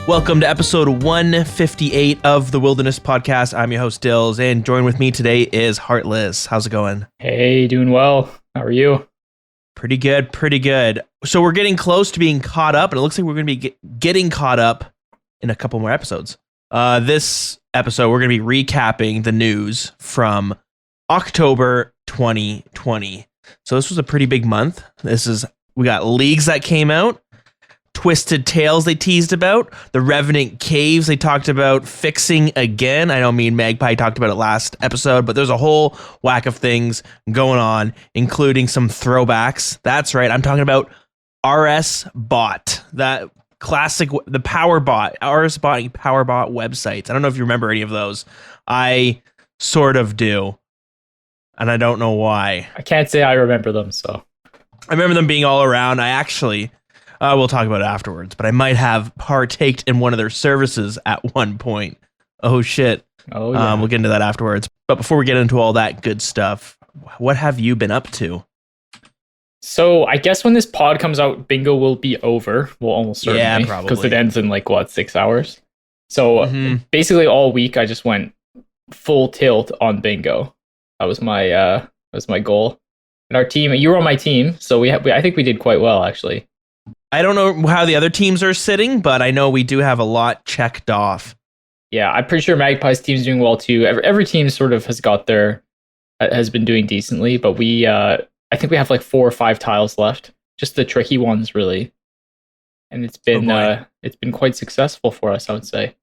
Welcome to episode 158 of the Wilderness Podcast. I'm your host, Dilz, and join with me today is Heartless. How's it going? Hey, doing well. How are you? Pretty good, pretty good. So we're getting close to being caught up, and it looks like we're going to be getting caught up in a couple more episodes. This episode, we're going to be recapping the news from October 2020. So this was a pretty big month. We got leagues that came out, Twisted Tales they teased about, the Rev Caves they talked about fixing again. I know me and Magpie talked about it last episode, but there's a whole whack of things going on, including some throwbacks. That's right, I'm talking about RS Bot, that classic, the Power Bot, RS Botting Power Bot websites. I don't know if you remember any of those. I sort of do, and I don't know why. I can't say I remember them, so. I remember them being all around. I actually... we'll talk about it afterwards, but I might have partaked in one of their services at one point. Oh, shit. Oh, yeah. We'll get into that afterwards. But before we get into all that good stuff, what have you been up to? So I guess when this pod comes out, bingo will be over. Well, almost certainly. Yeah, probably. Because it ends in 6 hours. So basically all week I just went full tilt on bingo. That was my goal. And our team, you were on my team, so I think we did quite well, actually. I don't know how the other teams are sitting, but I know we do have a lot checked off. Yeah, I'm pretty sure Magpie's team's doing well too. Every team sort of has been doing decently, but I think we have 4 or 5 tiles left. Just the tricky ones, really. And it's been quite successful for us, I would say.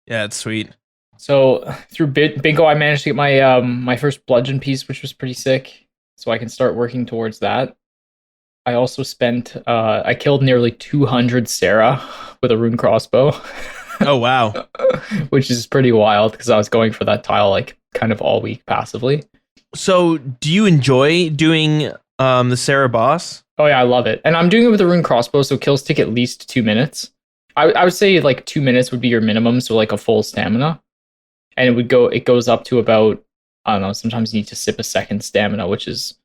Yeah, it's sweet. So through bingo, I managed to get my first bludgeon piece, which was pretty sick. So I can start working towards that. I also I killed nearly 200 Sarah with a rune crossbow. Oh, wow. Which is pretty wild because I was going for that tile kind of all week passively. So do you enjoy doing the Sarah boss? Oh yeah, I love it. And I'm doing it with a rune crossbow, so kills take at least 2 minutes. I would say 2 minutes would be your minimum, so a full stamina. And it goes up to about, I don't know, sometimes you need to sip a second stamina, which is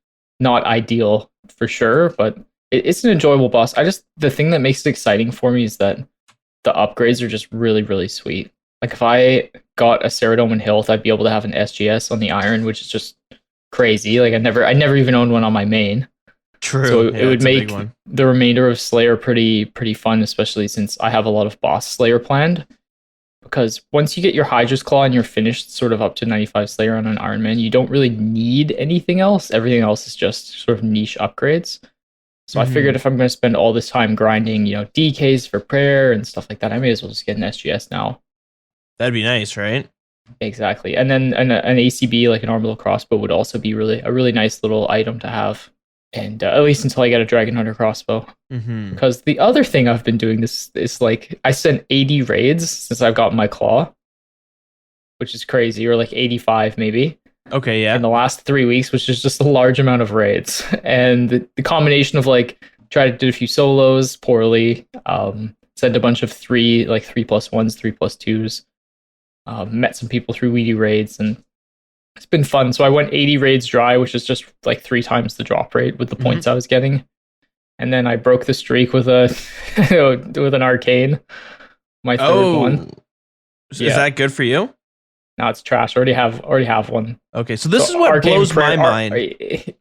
not ideal for sure, but it's an enjoyable boss. The thing that makes it exciting for me is that the upgrades are just really, really sweet. If I got a Ceradome and Hilt, I'd be able to have an SGS on the Iron, which is just crazy. I never even owned one on my main. True. So it would make the remainder of Slayer pretty fun, especially since I have a lot of boss Slayer planned. Because once you get your Hydra's Claw and you're finished sort of up to 95 Slayer on an Iron Man, you don't really need anything else. Everything else is just sort of niche upgrades. So I figured if I'm going to spend all this time grinding, DKs for prayer and stuff like that, I may as well just get an SGS now. That'd be nice, right? Exactly. And then an ACB, an orbital crossbow, would also be a really nice little item to have. And at least until I get a Dragon Hunter crossbow. Because the other thing I've been doing is I sent 80 raids since I've gotten my claw, which is crazy, or 85 maybe. Okay, yeah. In the last 3 weeks, which is just a large amount of raids. And the combination of try to do a few solos poorly, sent a bunch of 3+1s, 3+2s, met some people through weedy raids, and it's been fun. So I went 80 raids dry, which is just 3 times the drop rate with the points I was getting. And then I broke the streak with with an arcane. My third one. Is that good for you? No, it's trash. I already have one. Okay, so this is what blows my mind.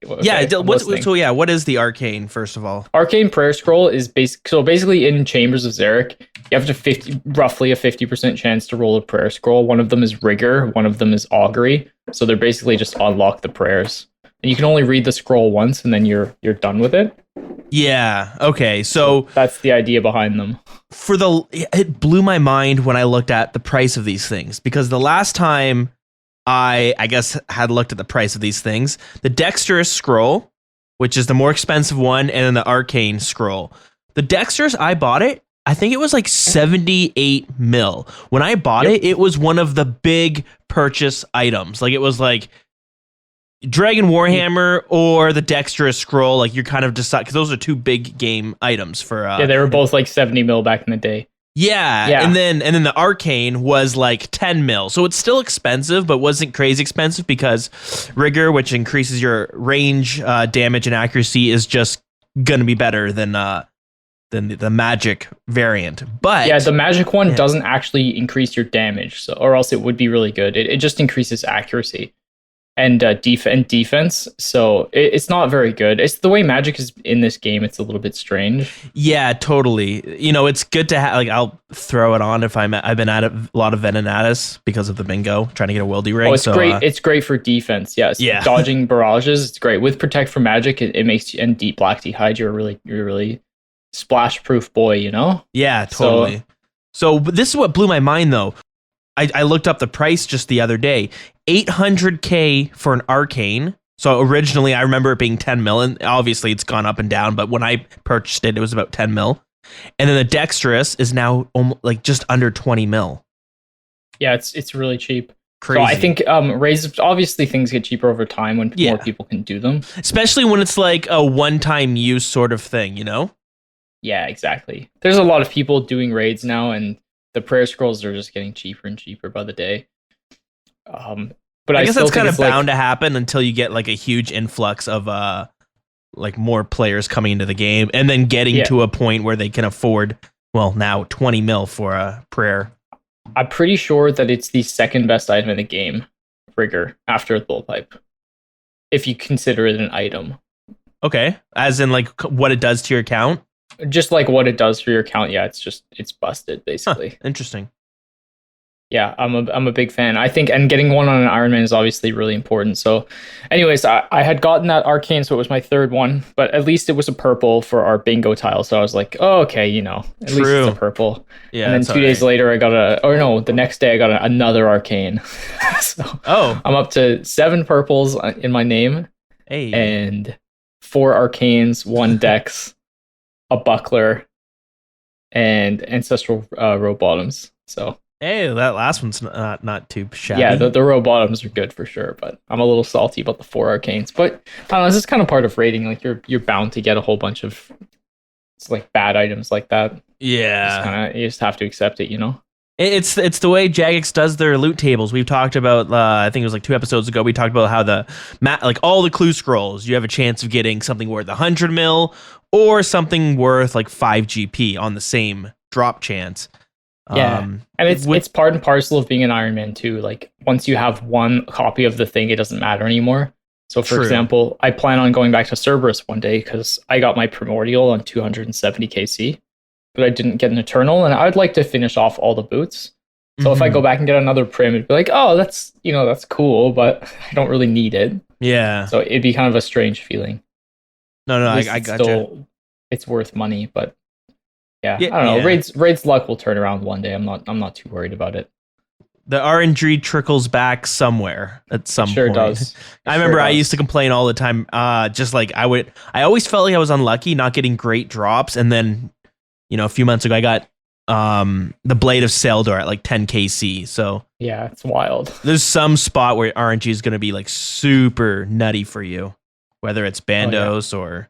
What is the arcane, first of all? Arcane Prayer Scroll is basically in Chambers of Xeric, you have roughly a 50% chance to roll a prayer scroll. One of them is Rigor, one of them is Augury. So they're basically just unlock the prayers. And you can only read the scroll once and then you're done with it. Yeah, okay. So that's the idea behind them. It blew my mind when I looked at the price of these things, because the last time I guess had looked at the price of these things, the Dexterous Scroll, which is the more expensive one, and then the Arcane Scroll. The Dexterous, I bought it, I think it was 78 mil. When I bought it was one of the big purchase items. It was Dragon Warhammer or the Dexterous Scroll. You're kind of decide, because those are 2 big game items for. They were both 70 mil back in the day. Yeah, and then the Arcane was 10 mil, so it's still expensive, but wasn't crazy expensive because Rigor, which increases your range, damage, and accuracy, is just gonna be better than than the magic variant. But yeah, the magic one doesn't actually increase your damage, so or else it would be really good. It just increases accuracy and defense. So it's not very good. It's the way magic is in this game. It's a little bit strange. Yeah, totally. You know, it's good to have. Like, I'll throw it on if I've been at a lot of Venenatus because of the bingo, trying to get a wildy ring. Oh, it's great. It's great for defense. Yes. Yeah. Dodging barrages. It's great with protect from magic. It makes you, and deep black hide. You're really splash proof boy. You know. Yeah, totally. So this is what blew my mind though. I looked up the price just the other day. 800K for an arcane. So originally I remember it being 10 mil, and obviously it's gone up and down, but when I purchased it, it was about 10 mil. And then the dexterous is now like just under 20 mil. Yeah, it's really cheap. Crazy. So I think raises, obviously things get cheaper over time when more people can do them. Especially when it's like a one-time use sort of thing, you know? Yeah, exactly. There's a lot of people doing raids now, and the prayer scrolls are just getting cheaper and cheaper by the day. But I guess that's kind of bound to happen until you get like a huge influx of like more players coming into the game, and then getting to a point where they can afford, well, now 20 mil for a prayer. I'm pretty sure that it's the second best item in the game, Rigor, after the blowpipe, if you consider it an item. Okay, as in like what it does to your account? Just like what it does for your account. Yeah, it's busted basically. Interesting. Yeah, I'm a big fan. I think, and getting one on an Iron Man is obviously really important. So anyways, I had gotten that arcane, so it was my third one, but at least it was a purple for our bingo tile. So I was like, oh, okay, you know, at least it's a purple. Yeah. And then 2 days later, I got the next day I got another arcane. So I'm up to 7 purples in my name. Hey. And 4 arcanes, 1 dex, a buckler, and ancestral row bottoms. So hey, that last one's not too shabby. Yeah, the row bottoms are good for sure, but I'm a little salty about the 4 arcanes. But I don't know, this is kind of part of raiding. Like you're bound to get a whole bunch of like bad items like that. Yeah, you just have to accept it, you know. It's the way Jagex does their loot tables. We've talked about, I think it was like 2 episodes ago, we talked about how like all the clue scrolls, you have a chance of getting something worth 100 mil or something worth like 5 GP on the same drop chance. Yeah, and it's part and parcel of being an Iron Man too. Like once you have 1 copy of the thing, it doesn't matter anymore. So for example, I plan on going back to Cerberus one day because I got my Primordial on 270 KC. But I didn't get an Eternal, and I'd like to finish off all the boots. So if I go back and get another Prim, it'd be like, oh, that's cool, but I don't really need it. Yeah. So it'd be kind of a strange feeling. No, I gotcha. It's worth money, but yeah, I don't know. Raid's luck will turn around one day. I'm not too worried about it. The RNG trickles back somewhere at some point. Sure does. I remember I used to complain all the time. Just like I always felt like I was unlucky not getting great drops, and then, you know, a few months ago, I got the Blade of Seldor at like 10 KC. So yeah, it's wild. There's some spot where RNG is going to be like super nutty for you, whether it's Bandos or.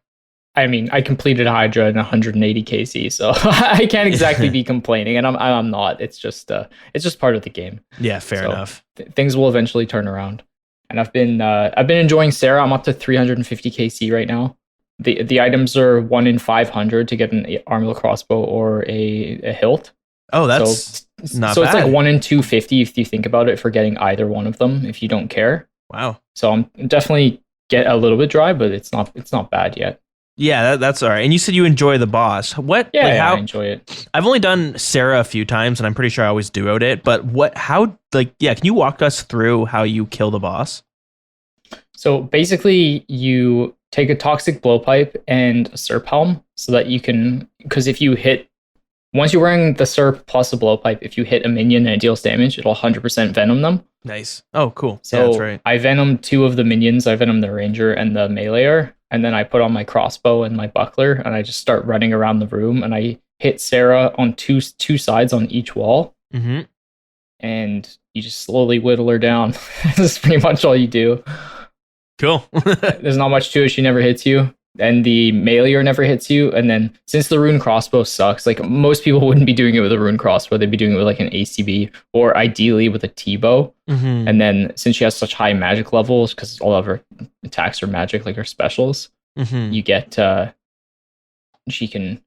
I mean, I completed Hydra in 180 KC, so I can't exactly be complaining, and I'm not. It's just part of the game. Yeah, fair enough. Things will eventually turn around, and I've been enjoying Sarah. I'm up to 350 KC right now. The items are 1 in 500 to get an armor crossbow or a hilt. Oh, that's not so bad. It's like 1 in 250 if you think about it for getting either one of them if you don't care. Wow. So I'm definitely get a little bit dry, but it's not bad yet. Yeah, that's all right. And you said you enjoy the boss. What? Yeah, I enjoy it. I've only done Sarah a few times, and I'm pretty sure I always duoed it. But can you walk us through how you kill the boss? So basically, you take a toxic blowpipe and a Serp Helm so that you can, because if you hit, once you're wearing the Serp plus a blowpipe, if you hit a minion and it deals damage, it'll 100% venom them. Nice. Oh, cool. So yeah, that's right. I venom 2 of the minions. I venom the ranger and the meleeer, and then I put on my crossbow and my buckler, and I just start running around the room, and I hit Sarah on two sides on each wall. Mm-hmm. And you just slowly whittle her down. That's pretty much all you do. Cool. There's not much to it. She never hits you, and the meleeer never hits you. And then since the rune crossbow sucks, like most people wouldn't be doing it with a rune crossbow. They'd be doing it with like an ACB or ideally with a T-bow. Mm-hmm. And then since she has such high magic levels, because all of her attacks are magic, like her specials, mm-hmm. you get she can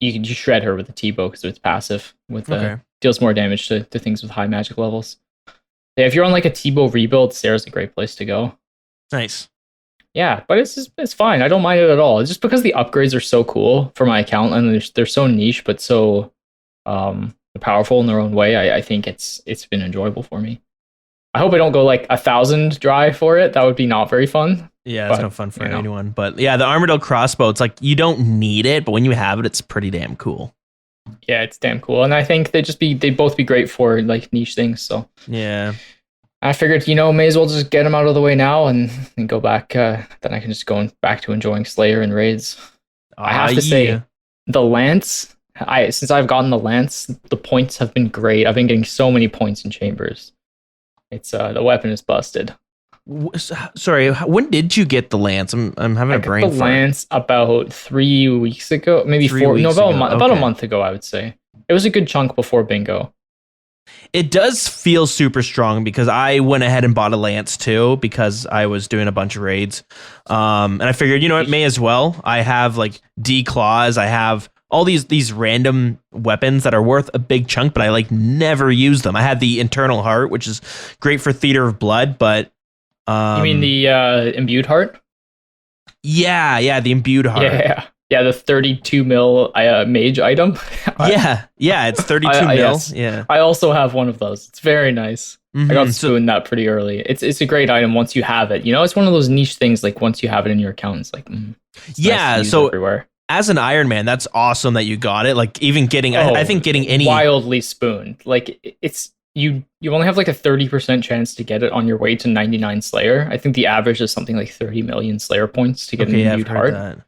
you can just shred her with the T-bow because it's passive. With Okay. deals more damage to things with high magic levels. Yeah, if you're on like a T-bow rebuild, Sarah's a great place to go. Nice. Yeah, but it's fine. I don't mind it at all. It's just because the upgrades are so cool for my account and they're so niche but so powerful in their own way. I think it's been enjoyable for me. I hope I don't go like 1,000 dry for it. That would be not very fun. Yeah, it's no fun for anyone. But yeah, the Armadillo crossbow, it's like you don't need it, but when you have it, it's pretty damn cool. Yeah, it's damn cool. And I think they'd both be great for like niche things. So yeah. I figured, may as well just get them out of the way now and go back. Then I can just go back to enjoying Slayer and raids. I have to say, the Lance, since I've gotten the Lance, the points have been great. I've been getting so many points in chambers. It's the weapon is busted. Sorry, when did you get the Lance? I'm having a brain fart. I got the Lance about 3 weeks ago, maybe 4. No, about a month ago, I would say. It was a good chunk before bingo. It does feel super strong because I went ahead and bought a Lance too because I was doing a bunch of raids. And I figured, it may as well. I have like D claws. I have all these random weapons that are worth a big chunk, but I like never use them. I had the Internal Heart, which is great for Theater of Blood, but you mean the Imbued Heart? Yeah, the Imbued Heart. Yeah, the 32 mil mage item. yeah, it's 32 mil. Yes. Yeah, I also have one of those. It's very nice. Mm-hmm. I got spooned that pretty early. It's a great item once you have it. It's one of those niche things. Like once you have it in your account, it's like it's nice to use everywhere. As an Iron Man, that's awesome that you got it. Like even getting, I think getting any wildly spooned. Like it's you only have like a 30% chance to get it on your way to 99 Slayer. I think the average is something like 30 million Slayer points to get an Imbued Heart. That.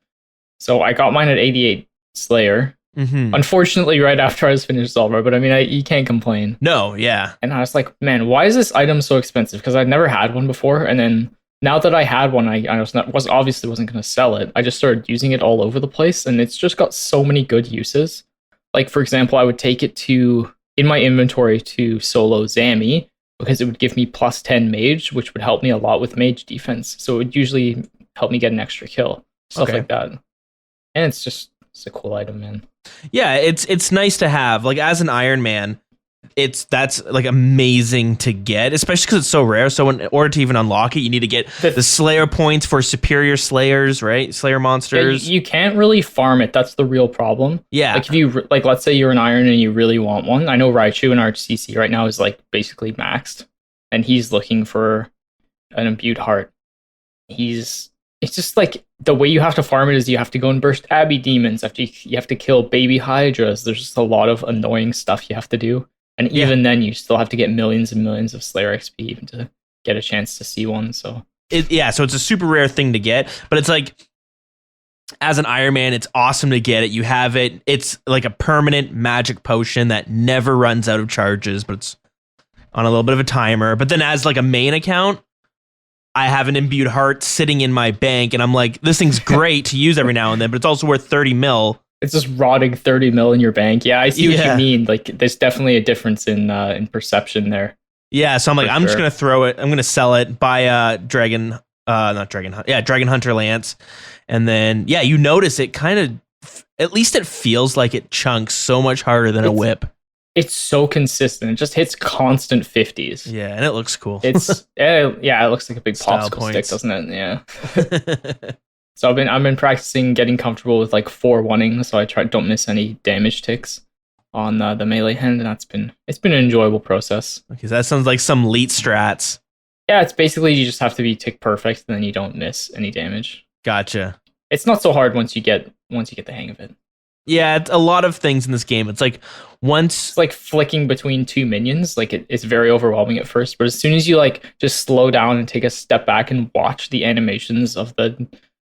So I got mine at 88 Slayer. Mm-hmm. Unfortunately, right after I was finished Zolvar, but I mean, you can't complain. No, yeah. And I was like, man, why is this item so expensive? Because I'd never had one before, and then now that I had one, I obviously wasn't going to sell it. I just started using it all over the place, and it's just got so many good uses. Like, for example, I would take it in my inventory to solo Zammy, because it would give me plus 10 mage, which would help me a lot with mage defense. So it would usually help me get an extra kill, stuff like that. And it's a cool item, man. Yeah, it's nice to have. Like as an Iron Man, that's like amazing to get, especially because it's so rare. So in order to even unlock it, you need to get the Slayer points for superior Slayers, right? Slayer monsters. Yeah, you can't really farm it. That's the real problem. Yeah. Like if you let's say you're an Iron and you really want one. I know Raichu in our CC right now is like basically maxed, and he's looking for an Imbued Heart. It's just like the way you have to farm it is you have to go and burst Abbey demons after you have to kill baby Hydras. There's just a lot of annoying stuff you have to do. And even then you still have to get millions and millions of Slayer XP even to get a chance to see one. So so it's a super rare thing to get, but it's like as an Iron Man, it's awesome to get it. You have it. It's like a permanent magic potion that never runs out of charges, but it's on a little bit of a timer. But then as like a main account, I have an Imbued Heart sitting in my bank, and I'm like, this thing's great to use every now and then, but it's also worth 30 mil. It's just rotting 30 mil in your bank. Yeah, I see what you mean. Like, there's definitely a difference in perception there. Yeah, so I'm like, I'm just gonna throw it. I'm gonna sell it. Buy Dragon Hunter Lance, and then you notice it kind of, at least it feels like it chunks so much harder than a whip. It's so consistent. It just hits constant 50s. Yeah, and it looks cool. It looks like a big popsicle stick, doesn't it? Yeah. So I've been practicing getting comfortable with like 4-1ing, so I don't miss any damage ticks on the melee hand, and it's been an enjoyable process. Okay, so that sounds like some elite strats. Yeah, it's basically you just have to be tick perfect, and then you don't miss any damage. Gotcha. It's not so hard once you get the hang of it. Yeah, it's a lot of things in this game. It's like it's like flicking between two minions. Like it's very overwhelming at first, but as soon as you like just slow down and take a step back and watch the animations of the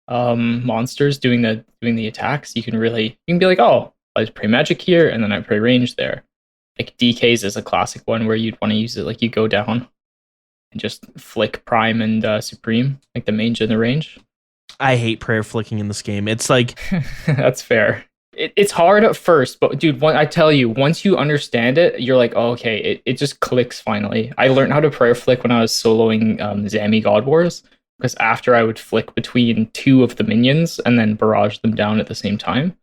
monsters doing the attacks, you can be like, oh, I pray magic here, and then I pray range there. Like DKs is a classic one where you'd want to use it. Like you go down and just flick prime and supreme, like the mage and the range. I hate prayer flicking in this game. It's like that's fair. It's hard at first, but dude, I tell you, once you understand it, you're like, oh, okay, it just clicks finally. I learned how to prayer flick when I was soloing Zammy God Wars, because after I would flick between two of the minions and then barrage them down at the same time.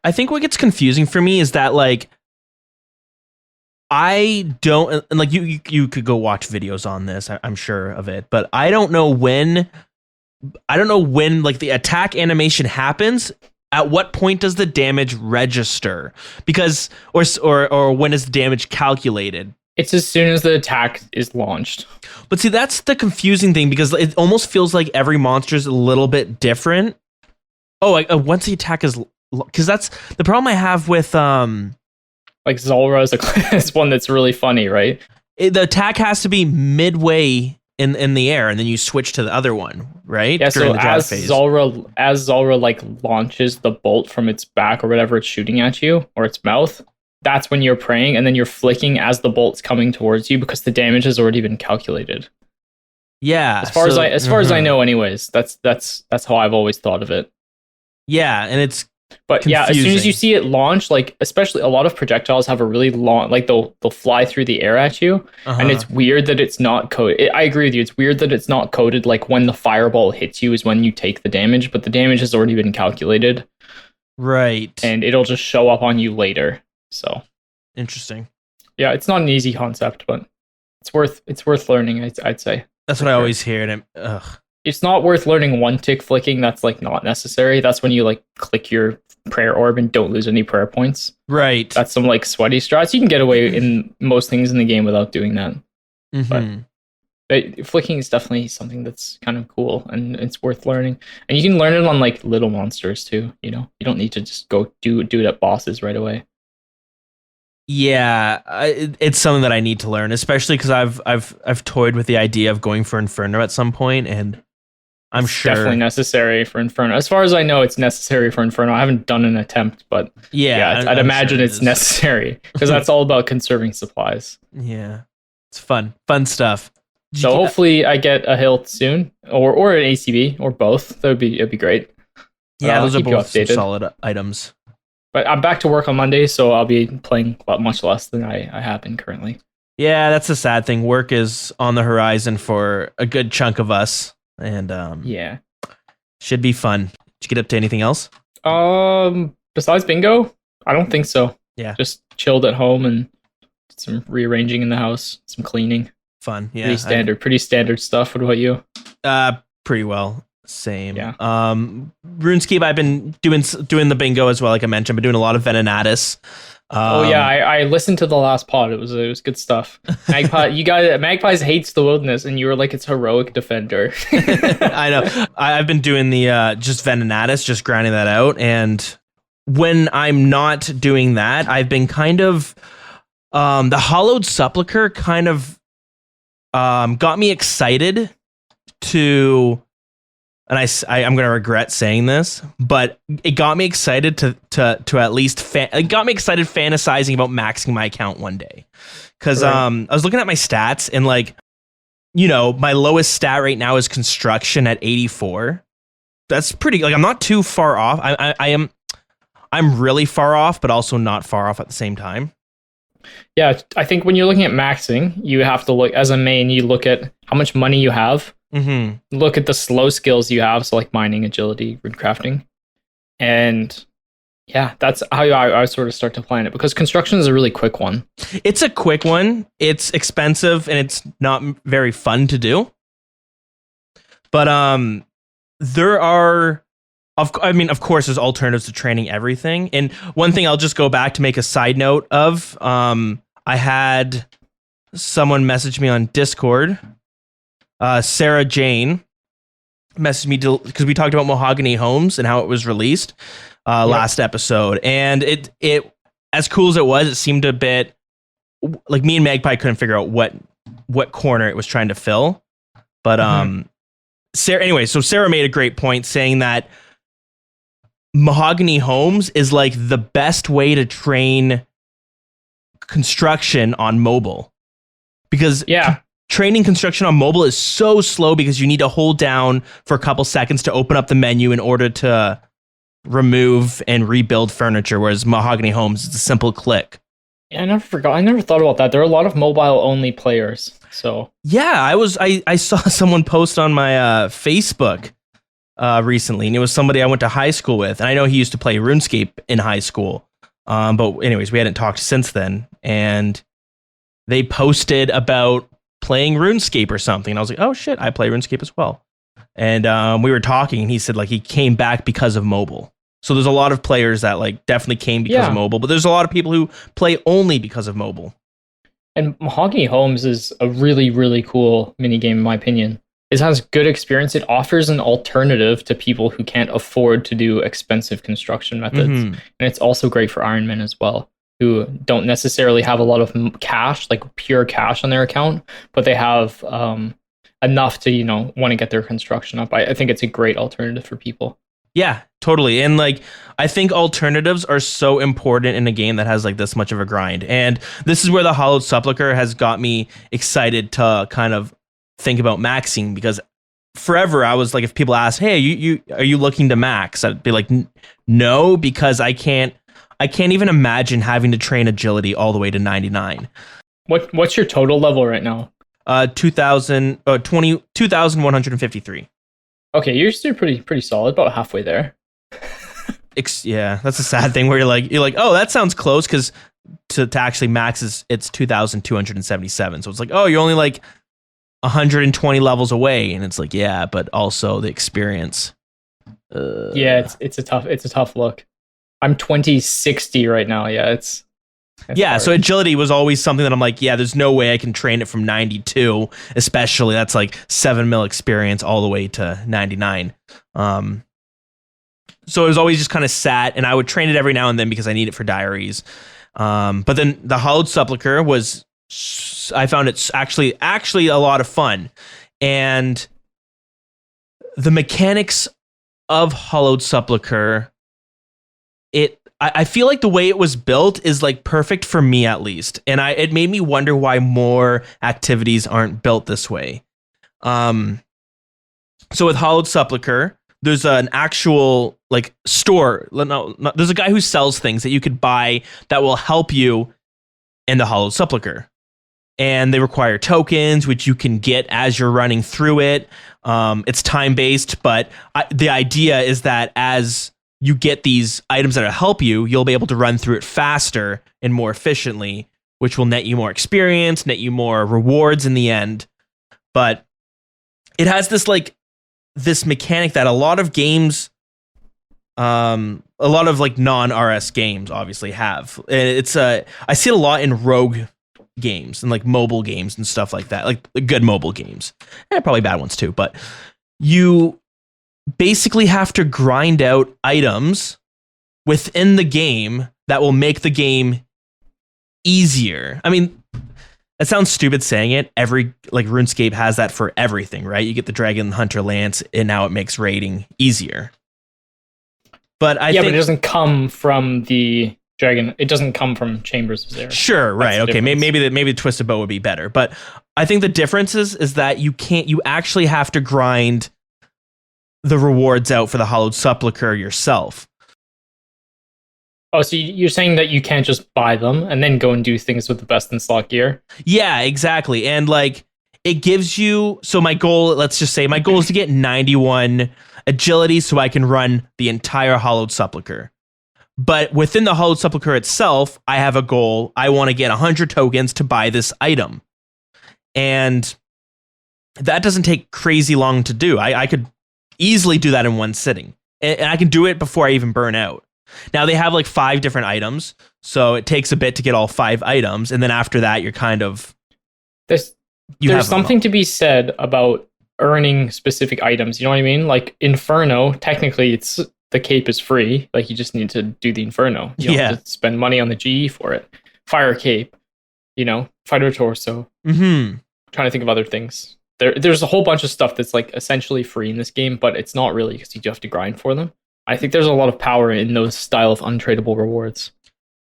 I think what gets confusing for me is that like I don't, and like you could go watch videos on this, I'm sure of it, but I don't know when like the attack animation happens. At what point does the damage register? Because or when is the damage calculated? It's as soon as the attack is launched. But see, that's the confusing thing, because it almost feels like every monster is a little bit different. Oh, once the attack is, because that's the problem I have with like Zulrah is one that's really funny, right? The attack has to be midway in the air, and then you switch to the other one, right? Yeah. During So the jab as phase. Zulrah like launches the bolt from its back or whatever it's shooting at you, or its mouth, that's when you're praying, and then you're flicking as the bolt's coming towards you because the damage has already been calculated. Yeah. As far as I know, anyways, that's how I've always thought of it. Yeah, and it's But yeah, as soon as you see it launch, like especially a lot of projectiles have a really long, like they'll fly through the air at you, and it's weird that it's not coded. I agree with you. It's weird that it's not coded. Like when the fireball hits you is when you take the damage, but the damage has already been calculated, right, and it'll just show up on you later. So interesting. Yeah, it's not an easy concept, but it's worth learning. I'd say that's what I always hear, and it's not worth learning one tick flicking. That's like not necessary. That's when you like click your prayer orb and don't lose any prayer points. Right. That's some like sweaty strats. You can get away in most things in the game without doing that. But flicking is definitely something that's kind of cool, and it's worth learning. And you can learn it on like little monsters too. You know, you don't need to just go do it at bosses right away. Yeah, it's something that I need to learn, especially because I've toyed with the idea of going for Inferno at some point, and I'm sure definitely necessary for Inferno. As far as I know, it's necessary for Inferno. I haven't done an attempt, but yeah, I'd imagine sure it's necessary because that's all about conserving supplies. Yeah, it's fun stuff. So hopefully I get a hilt soon, or an ACB, or both. It'd be great. Yeah, those are both some solid items. But I'm back to work on Monday, so I'll be playing much less than I have been currently. Yeah, that's the sad thing. Work is on the horizon for a good chunk of us, and yeah, should be fun. Did you get up to anything else? Besides bingo, I don't think so. Yeah, just chilled at home and did some rearranging in the house, some cleaning. Fun. Yeah, pretty standard stuff. What about you? Pretty well. Same. Yeah. RuneScape, I've been doing the bingo as well. Like I mentioned, I've been doing a lot of Venenatis. I listened to the last pod. It was good stuff. Magpies hates the wilderness, and you were like its heroic defender. I know. I've been doing the just Venenatis, just grinding that out. And when I'm not doing that, I've been kind of the Hollowed Sepulchre kind of got me excited to. And I'm going to regret saying this, but it got me excited to at least it got me excited fantasizing about maxing my account one day. Cause I was looking at my stats, and like, you know, my lowest stat right now is construction at 84. That's pretty, like, I'm not too far off. I'm really far off, but also not far off at the same time. Yeah. I think when you're looking at maxing, you have to look as a main, you look at how much money you have. Mm-hmm. Look at the slow skills you have, so like mining, agility, rune crafting, and yeah, that's how I sort of start to plan it, because construction is a really quick one. It's a quick one. It's expensive and it's not very fun to do. But there are, of course, there's alternatives to training everything. And one thing I'll just go back to make a side note of, I had someone message me on Discord. Sarah Jane messaged me because we talked about Mahogany Homes and how it was released last episode, and it as cool as it was, it seemed a bit like me and Magpie couldn't figure out what corner it was trying to fill. But Sarah, anyway, so Sarah made a great point saying that Mahogany Homes is like the best way to train construction on mobile, because training construction on mobile is so slow because you need to hold down for a couple seconds to open up the menu in order to remove and rebuild furniture, whereas Mahogany Homes is a simple click. Yeah, I never thought about that. There are a lot of mobile only players. So yeah, I saw someone post on my Facebook recently, and it was somebody I went to high school with, and I know he used to play RuneScape in high school. But anyways, we hadn't talked since then, and they posted about playing RuneScape or something, and I was like, oh shit, I play RuneScape as well. And we were talking, and he said like he came back because of mobile. So there's a lot of players that like definitely came because of mobile, but there's a lot of people who play only because of mobile. And Mahogany Homes is a really, really cool minigame, in my opinion. It has good experience. It offers an alternative to people who can't afford to do expensive construction methods. And it's also great for Iron Men as well, who don't necessarily have a lot of cash, like pure cash on their account, but they have enough to, you know, want to get their construction up. I think it's a great alternative for people. Yeah, totally. And like, I think alternatives are so important in a game that has like this much of a grind. And this is where the Hollowed Sepulchre has got me excited to kind of think about maxing, because forever I was like, if people ask, hey, you are you looking to max? I'd be like, no, because I can't even imagine having to train agility all the way to 99. What's your total level right now? 2,153. Okay, you're still pretty solid, about halfway there. Yeah, that's a sad thing where you're like, oh, that sounds close, because to actually max it's 2,277. So it's like, oh, you're only like 120 levels away, and it's like, yeah, but also the experience. Yeah, it's a tough look. I'm 2060 right now. Yeah, yeah. Hard. So agility was always something that I'm like, yeah, there's no way I can train it from 92, especially that's like 7 mil experience all the way to 99. So it was always just kind of sat, and I would train it every now and then because I need it for diaries. But then the Hollowed Sepulchre I found it's actually a lot of fun, and the mechanics of Hollowed Sepulchre, I feel like the way it was built is like perfect for me, at least. And it made me wonder why more activities aren't built this way. So with Hollowed Sepulchre, there's an actual like store. There's a guy who sells things that you could buy that will help you in the Hollowed Sepulchre. And they require tokens, which you can get as you're running through it. It's time-based, but the idea is that as you get these items that'll help you, you'll be able to run through it faster and more efficiently, which will net you more experience, net you more rewards in the end. But it has this mechanic that a lot of games, a lot of like non-RS games obviously have. It's I see it a lot in rogue games and like mobile games and stuff like that, like good mobile games, and probably bad ones too. But you basically have to grind out items within the game that will make the game easier. I mean, it sounds stupid saying it. Every like RuneScape has that for everything, right? You get the Dragon Hunter Lance, and now it makes raiding easier. But I think but it doesn't come from the Dragon. It doesn't come from Chambers of Zera. Sure, right. Okay, maybe the Twisted Bow would be better. But I think the difference is that you actually have to grind the rewards out for the Hollowed Sepulchre yourself. Oh, so you're saying that you can't just buy them and then go and do things with the best in slot gear? Yeah, exactly. And like it gives you, so my goal, let's just say my goal is to get 91 agility so I can run the entire Hollowed Sepulchre. But within the Hollowed Sepulchre itself, I have a goal. I want to get 100 tokens to buy this item. And that doesn't take crazy long to do. I could easily do that in one sitting. And I can do it before I even burn out. Now they have like 5 different items, so it takes a bit to get all 5 items, and then after that you're kind of there's something to be said about earning specific items, you know what I mean? Like Inferno, technically the cape is free, like you just need to do the Inferno. You don't have to spend money on the GE for it. Fire cape, fighter torso. Trying to think of other things. There's a whole bunch of stuff that's like essentially free in this game, but it's not really because you do have to grind for them. I think there's a lot of power in those style of untradeable rewards.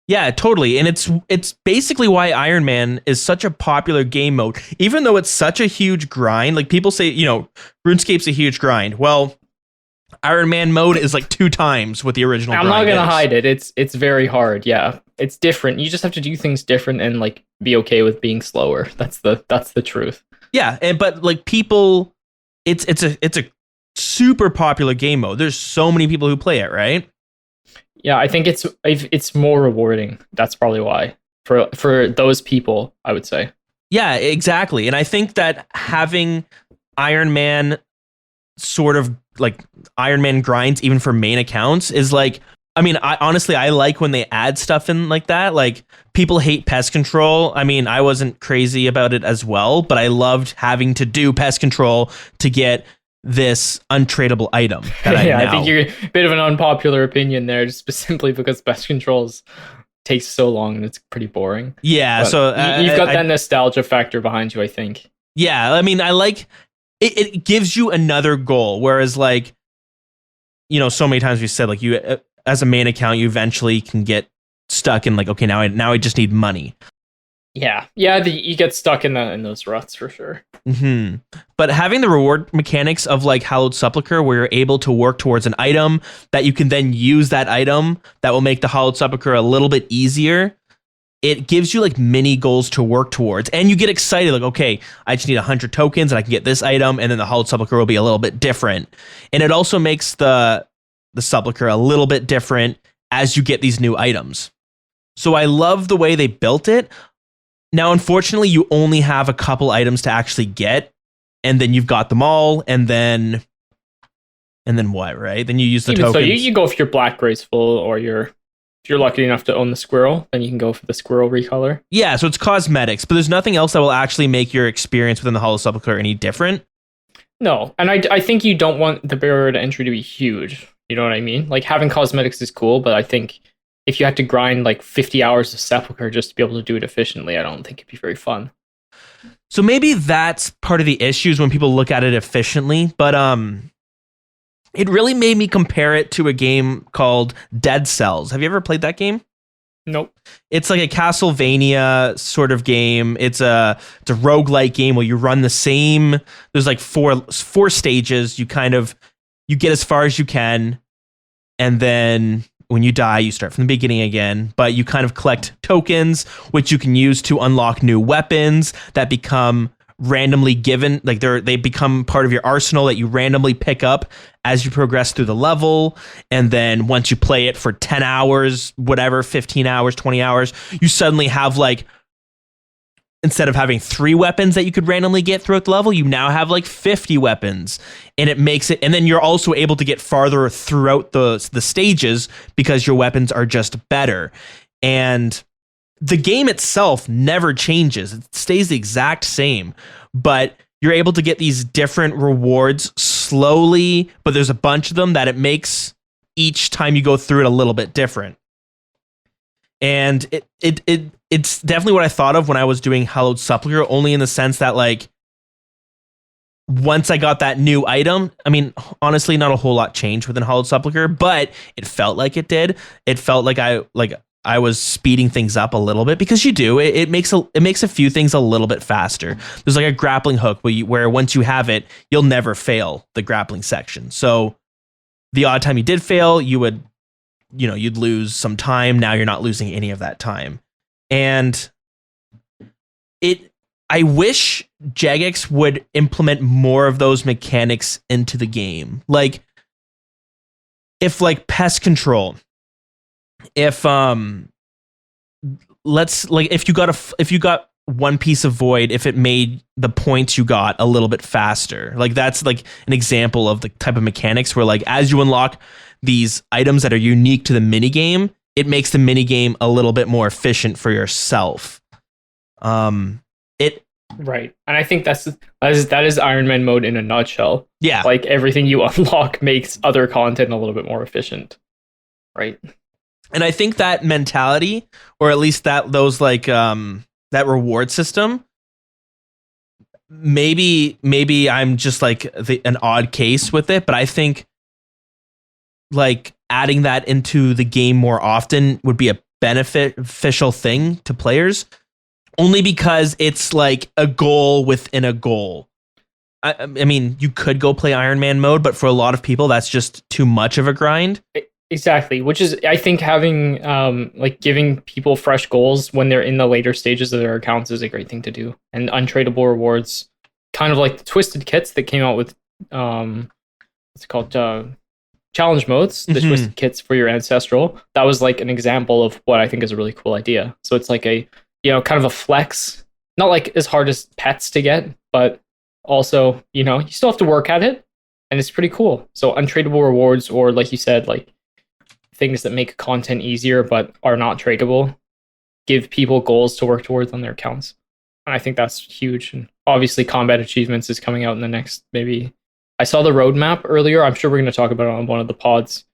Yeah, totally. And it's basically why Iron Man is such a popular game mode, even though it's such a huge grind. Like people say, RuneScape's a huge grind. Well, Iron Man mode is like 2 times what the original grind is. I'm not going to hide it. It's very hard. Yeah, it's different. You just have to do things different and like be okay with being slower. That's the truth. Yeah, but like people, it's a super popular game mode. There's so many people who play it, right? Yeah, I think it's more rewarding. That's probably why for those people, I would say. Yeah, exactly. And I think that having Iron Man sort of like Iron Man grinds, even for main accounts, is like, I mean, I like when they add stuff in like that. Like, people hate pest control. I mean, I wasn't crazy about it as well, but I loved having to do pest control to get this untradeable item. I think you're a bit of an unpopular opinion there, just simply because pest controls takes so long and it's pretty boring. Yeah, but so you've got that nostalgia factor behind you, I think. Yeah, I mean, I like it. It gives you another goal, whereas like, so many times we said like you as a main account, you eventually can get stuck in like, okay, now I just need money. Yeah, you get stuck in those ruts for sure. Mm-hmm. But having the reward mechanics of like Hallowed Sepulchre, where you're able to work towards an item that you can then use that item that will make the Hallowed Sepulchre a little bit easier. It gives you like mini goals to work towards, and you get excited like, okay, I just need 100 tokens and I can get this item, and then the Hallowed Sepulchre will be a little bit different. And it also makes the Sepulchre a little bit different as you get these new items. So I love the way they built it. Now, unfortunately, you only have a couple items to actually get, and then you've got them all, and then what, right? Then you use the tokens. So you go for your Black Graceful, or if you're lucky enough to own the Squirrel, then you can go for the Squirrel recolor. Yeah, so it's cosmetics, but there's nothing else that will actually make your experience within the Hallowed Sepulchre any different. No, and I think you don't want the barrier to entry to be huge. You know what I mean? Like, having cosmetics is cool, but I think if you had to grind like 50 hours of Sepulchre just to be able to do it efficiently, I don't think it'd be very fun. So maybe that's part of the issues when people look at it efficiently, but it really made me compare it to a game called Dead Cells. Have you ever played that game? Nope. It's like a Castlevania sort of game. It's a roguelike game where you run the same. There's like four stages. You get as far as you can, and then when you die, you start from the beginning again, but you kind of collect tokens, which you can use to unlock new weapons that become randomly given. Like they become part of your arsenal that you randomly pick up as you progress through the level. And then once you play it for 10 hours, whatever, 15 hours, 20 hours, you suddenly have like, instead of having 3 weapons that you could randomly get throughout the level, you now have like 50 weapons. And it makes it, and then you're also able to get farther throughout the stages because your weapons are just better. And the game itself never changes. It stays the exact same, but you're able to get these different rewards slowly, but there's a bunch of them that it makes each time you go through it a little bit different. And it's definitely what I thought of when I was doing Hallowed Sepulchre, only in the sense that like once I got that new item, I mean, honestly, not a whole lot changed within Hallowed Sepulchre, but it felt like it did. It felt like I was speeding things up a little bit, because you do. It makes a few things a little bit faster. There's like a grappling hook where once you have it, you'll never fail the grappling section. So the odd time you did fail, you'd lose some time. Now you're not losing any of that time. And I wish Jagex would implement more of those mechanics into the game. Like, if like pest control, if if you got one piece of void, if it made the points you got a little bit faster, like that's like an example of the type of mechanics where like as you unlock these items that are unique to the minigame, it makes the minigame a little bit more efficient for yourself. Right. And I think that is Iron Man mode in a nutshell. Yeah. Like, everything you unlock makes other content a little bit more efficient. Right. And I think that mentality, or at least that that reward system, maybe I'm just like an odd case with it, but I think like adding that into the game more often would be a beneficial thing to players, only because it's like a goal within a goal. I mean, you could go play Iron Man mode, but for a lot of people, that's just too much of a grind. Exactly, which is, I think, having giving people fresh goals when they're in the later stages of their accounts is a great thing to do. And untradeable rewards, kind of like the Twisted Kits that came out with what's it called, challenge modes, the Mhm. twisted kits for your ancestral. That was like an example of what I think is a really cool idea. So it's like a, kind of a flex, not like as hard as pets to get, but also, you still have to work at it, and it's pretty cool. So untradeable rewards, or like you said, like things that make content easier but are not tradable, give people goals to work towards on their accounts. And I think that's huge. And obviously combat achievements is coming out in the next, maybe, I saw the roadmap earlier. I'm sure we're going to talk about it on one of the pods.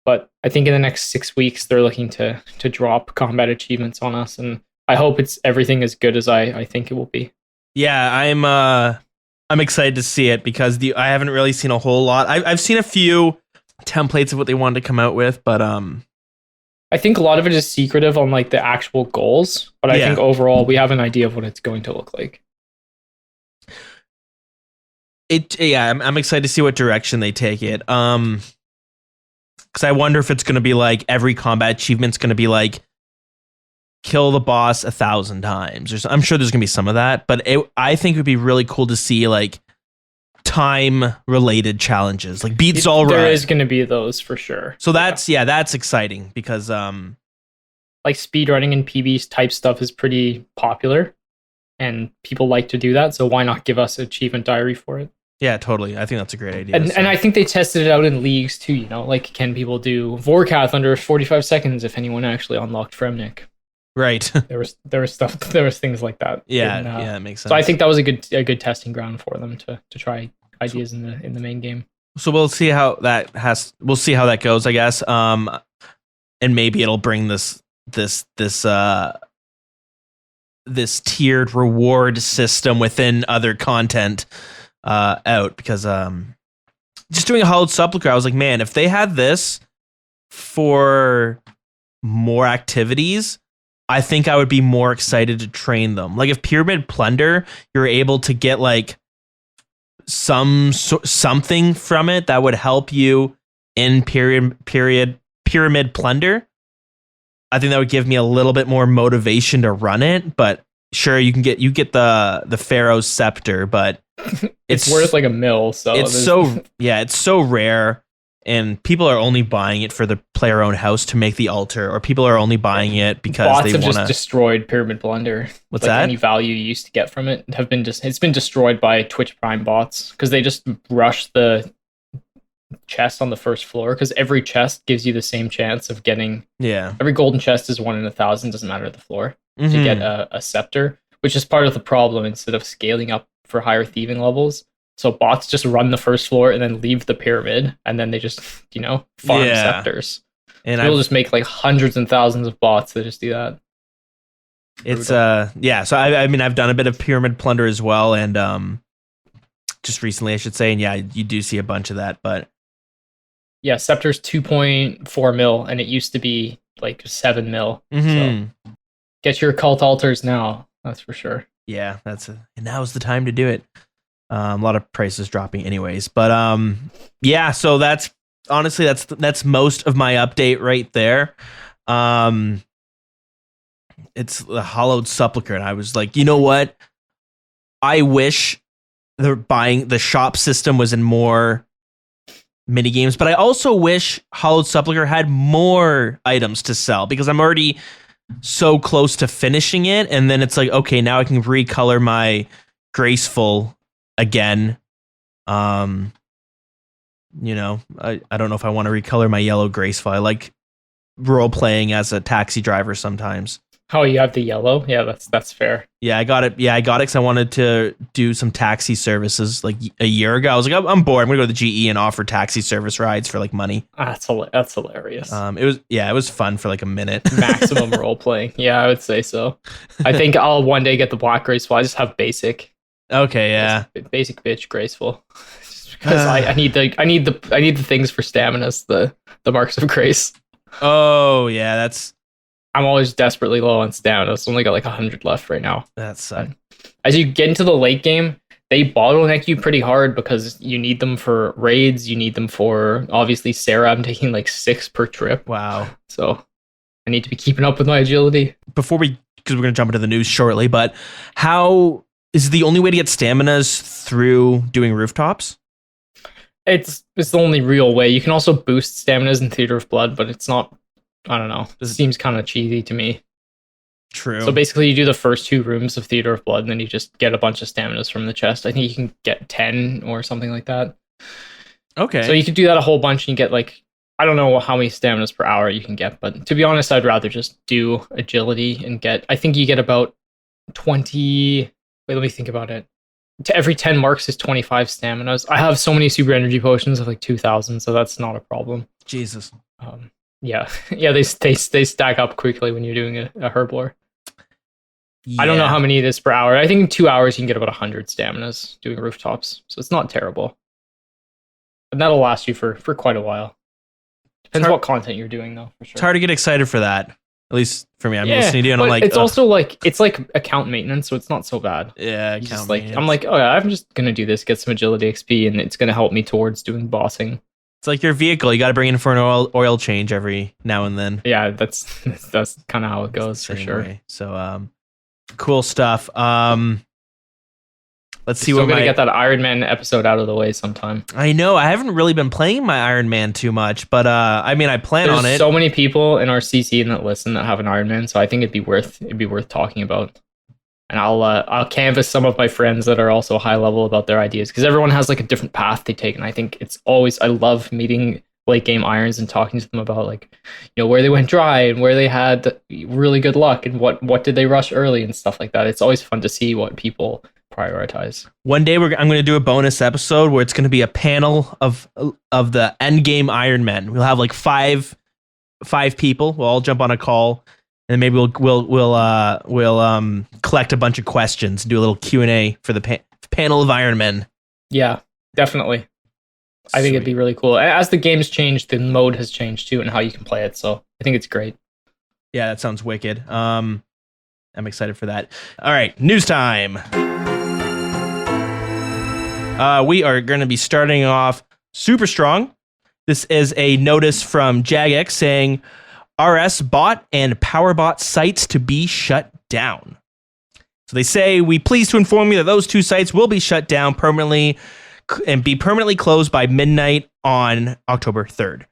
But I think in the next 6 weeks, they're looking to drop combat achievements on us. And I hope it's everything as good as I think it will be. Yeah, I'm excited to see it because I haven't really seen a whole lot. I've seen a few templates of what they wanted to come out with, but I think a lot of it is secretive on like the actual goals, but I think overall we have an idea of what it's going to look like. I'm excited to see what direction they take it. Because I wonder if it's going to be like every combat achievement's going to be like kill the boss 1,000 times. I'm sure there's going to be some of that, but I think it would be really cool to see like time-related challenges, like beats all right. There is going to be those for sure. So that's exciting because like speedrunning and PB type stuff is pretty popular, and people like to do that. So why not give us achievement diary for it? Yeah, totally. I think that's a great idea. And I think they tested it out in leagues too. Like can people do Vorkath under 45 seconds if anyone actually unlocked Fremnik? Right. There was things like that. Yeah, it makes sense. So I think that was a good testing ground for them to try ideas in the main game. So we'll see how that goes, I guess. And maybe it'll bring this tiered reward system within other content out, because just doing a Hollowed Sepulchre, I was like, man, if they had this for more activities, I think I would be more excited to train them. Like if Pyramid Plunder, you're able to get like something from it that would help you in Pyramid Plunder, I think that would give me a little bit more motivation to run it. But sure, you get the Pharaoh's Scepter, but it's worth like $1 million. So it's so rare. And people are only buying it for the player-owned house to make the altar, or people are only buying it because bots they have want to. Just destroyed Pyramid Plunder. What's like that? Any value you used to get from it it's been destroyed by Twitch Prime bots because they just rush the chest on the first floor, because every chest gives you the same chance of getting. Yeah. Every golden chest is 1 in 1,000. Doesn't matter the floor to get a scepter, which is part of the problem. Instead of scaling up for higher thieving levels. So bots just run the first floor and then leave the pyramid, and then they just, farm scepters. And people just make like hundreds and thousands of bots that just do that. It's So I mean, I've done a bit of Pyramid Plunder as well, and just recently, I should say, and yeah, you do see a bunch of that, but yeah, scepter's 2.4 mil, and it used to be like 7 mil. So get your cult altars now, that's for sure. Yeah, and now's the time to do it. A lot of prices dropping anyways, but so that's honestly that's most of my update right there. It's the Hollowed Sepulchre, and I was like, you know what, I wish the shop system was in more mini games, but I also wish Hollowed Sepulchre had more items to sell, because I'm already so close to finishing it, and then it's like, okay, now I can recolor my Graceful again. I don't know if I want to recolor my yellow Graceful. I like role playing as a taxi driver sometimes. Oh, you have the yellow? Yeah, that's fair. Yeah, I got it because I wanted to do some taxi services like a year ago. I was like, I'm bored. I'm gonna go to the GE and offer taxi service rides for like money. That's hilarious. It was fun for like a minute. Maximum role playing. Yeah, I would say so. I think I'll one day get the Black Graceful. I just have basic. Okay, yeah. Basic bitch Graceful. Just because I need the things for staminas, the marks of grace. Oh yeah, I'm always desperately low on stamina. It's only got like 100 left right now. That sucks. As you get into the late game, they bottleneck you pretty hard because you need them for raids. You need them for, obviously, Sarah. I'm taking like 6 per trip. Wow. So I need to be keeping up with my agility. Because we're going to jump into the news shortly, but how is the only way to get staminas through doing rooftops? It's the only real way. You can also boost staminas in Theater of Blood, but it's not. I don't know. This seems kind of cheesy to me. True. So basically, you do the first 2 rooms of Theater of Blood, and then you just get a bunch of staminas from the chest. I think you can get 10 or something like that. Okay. So you could do that a whole bunch, and you get like, I don't know how many staminas per hour you can get, but to be honest, I'd rather just do agility and get. I think you get about 20. Wait, let me think about it. To every 10 marks is 25 staminas. I have so many super energy potions of like 2,000, so that's not a problem. Jesus. Yeah, they stack up quickly when you're doing a Herblore. Yeah. I don't know how many it is per hour. I think in 2 hours you can get about 100 staminas doing rooftops, so it's not terrible. And that'll last you for quite a while. Depends what content you're doing, though. For sure. It's hard to get excited for that. At least for me, I'm listening to you and I'm like, it's also like it's like account maintenance, so it's not so bad. Yeah, account maintenance. I'm like, oh yeah, I'm just gonna do this, get some agility XP, and it's gonna help me towards doing bossing. It's like your vehicle. You got to bring in for an oil change every now and then. Yeah, that's kind of how it goes for sure. Way. So, cool stuff. Let's see. We're gonna get that Iron Man episode out of the way sometime. I know. I haven't really been playing my Iron Man too much, but I mean, I plan on it. There's so many people in our CC that listen that have an Iron Man, so I think it'd be worth talking about. And I'll canvas some of my friends that are also high level about their ideas, because everyone has like a different path they take, and I think it's always, I love meeting late game irons and talking to them about like, you know, where they went dry and where they had really good luck and what did they rush early and stuff like that. It's always fun to see what people prioritize. One day I'm going to do a bonus episode where it's going to be a panel of the end game Iron Men. We'll have like five people. We'll all jump on a call. And maybe we'll collect a bunch of questions and do a little Q&A for the panel of Iron Men. Yeah, definitely. I think it'd be really cool. As the game's changed, the mode has changed too, and how you can play it. So I think it's great. Yeah, that sounds wicked. I'm excited for that. All right, news time. We are going to be starting off super strong. This is a notice from Jagex saying, RS bot and PowerBot sites to be shut down. So they say, we pleased to inform you that those 2 sites will be shut down permanently and be permanently closed by midnight on October 3rd.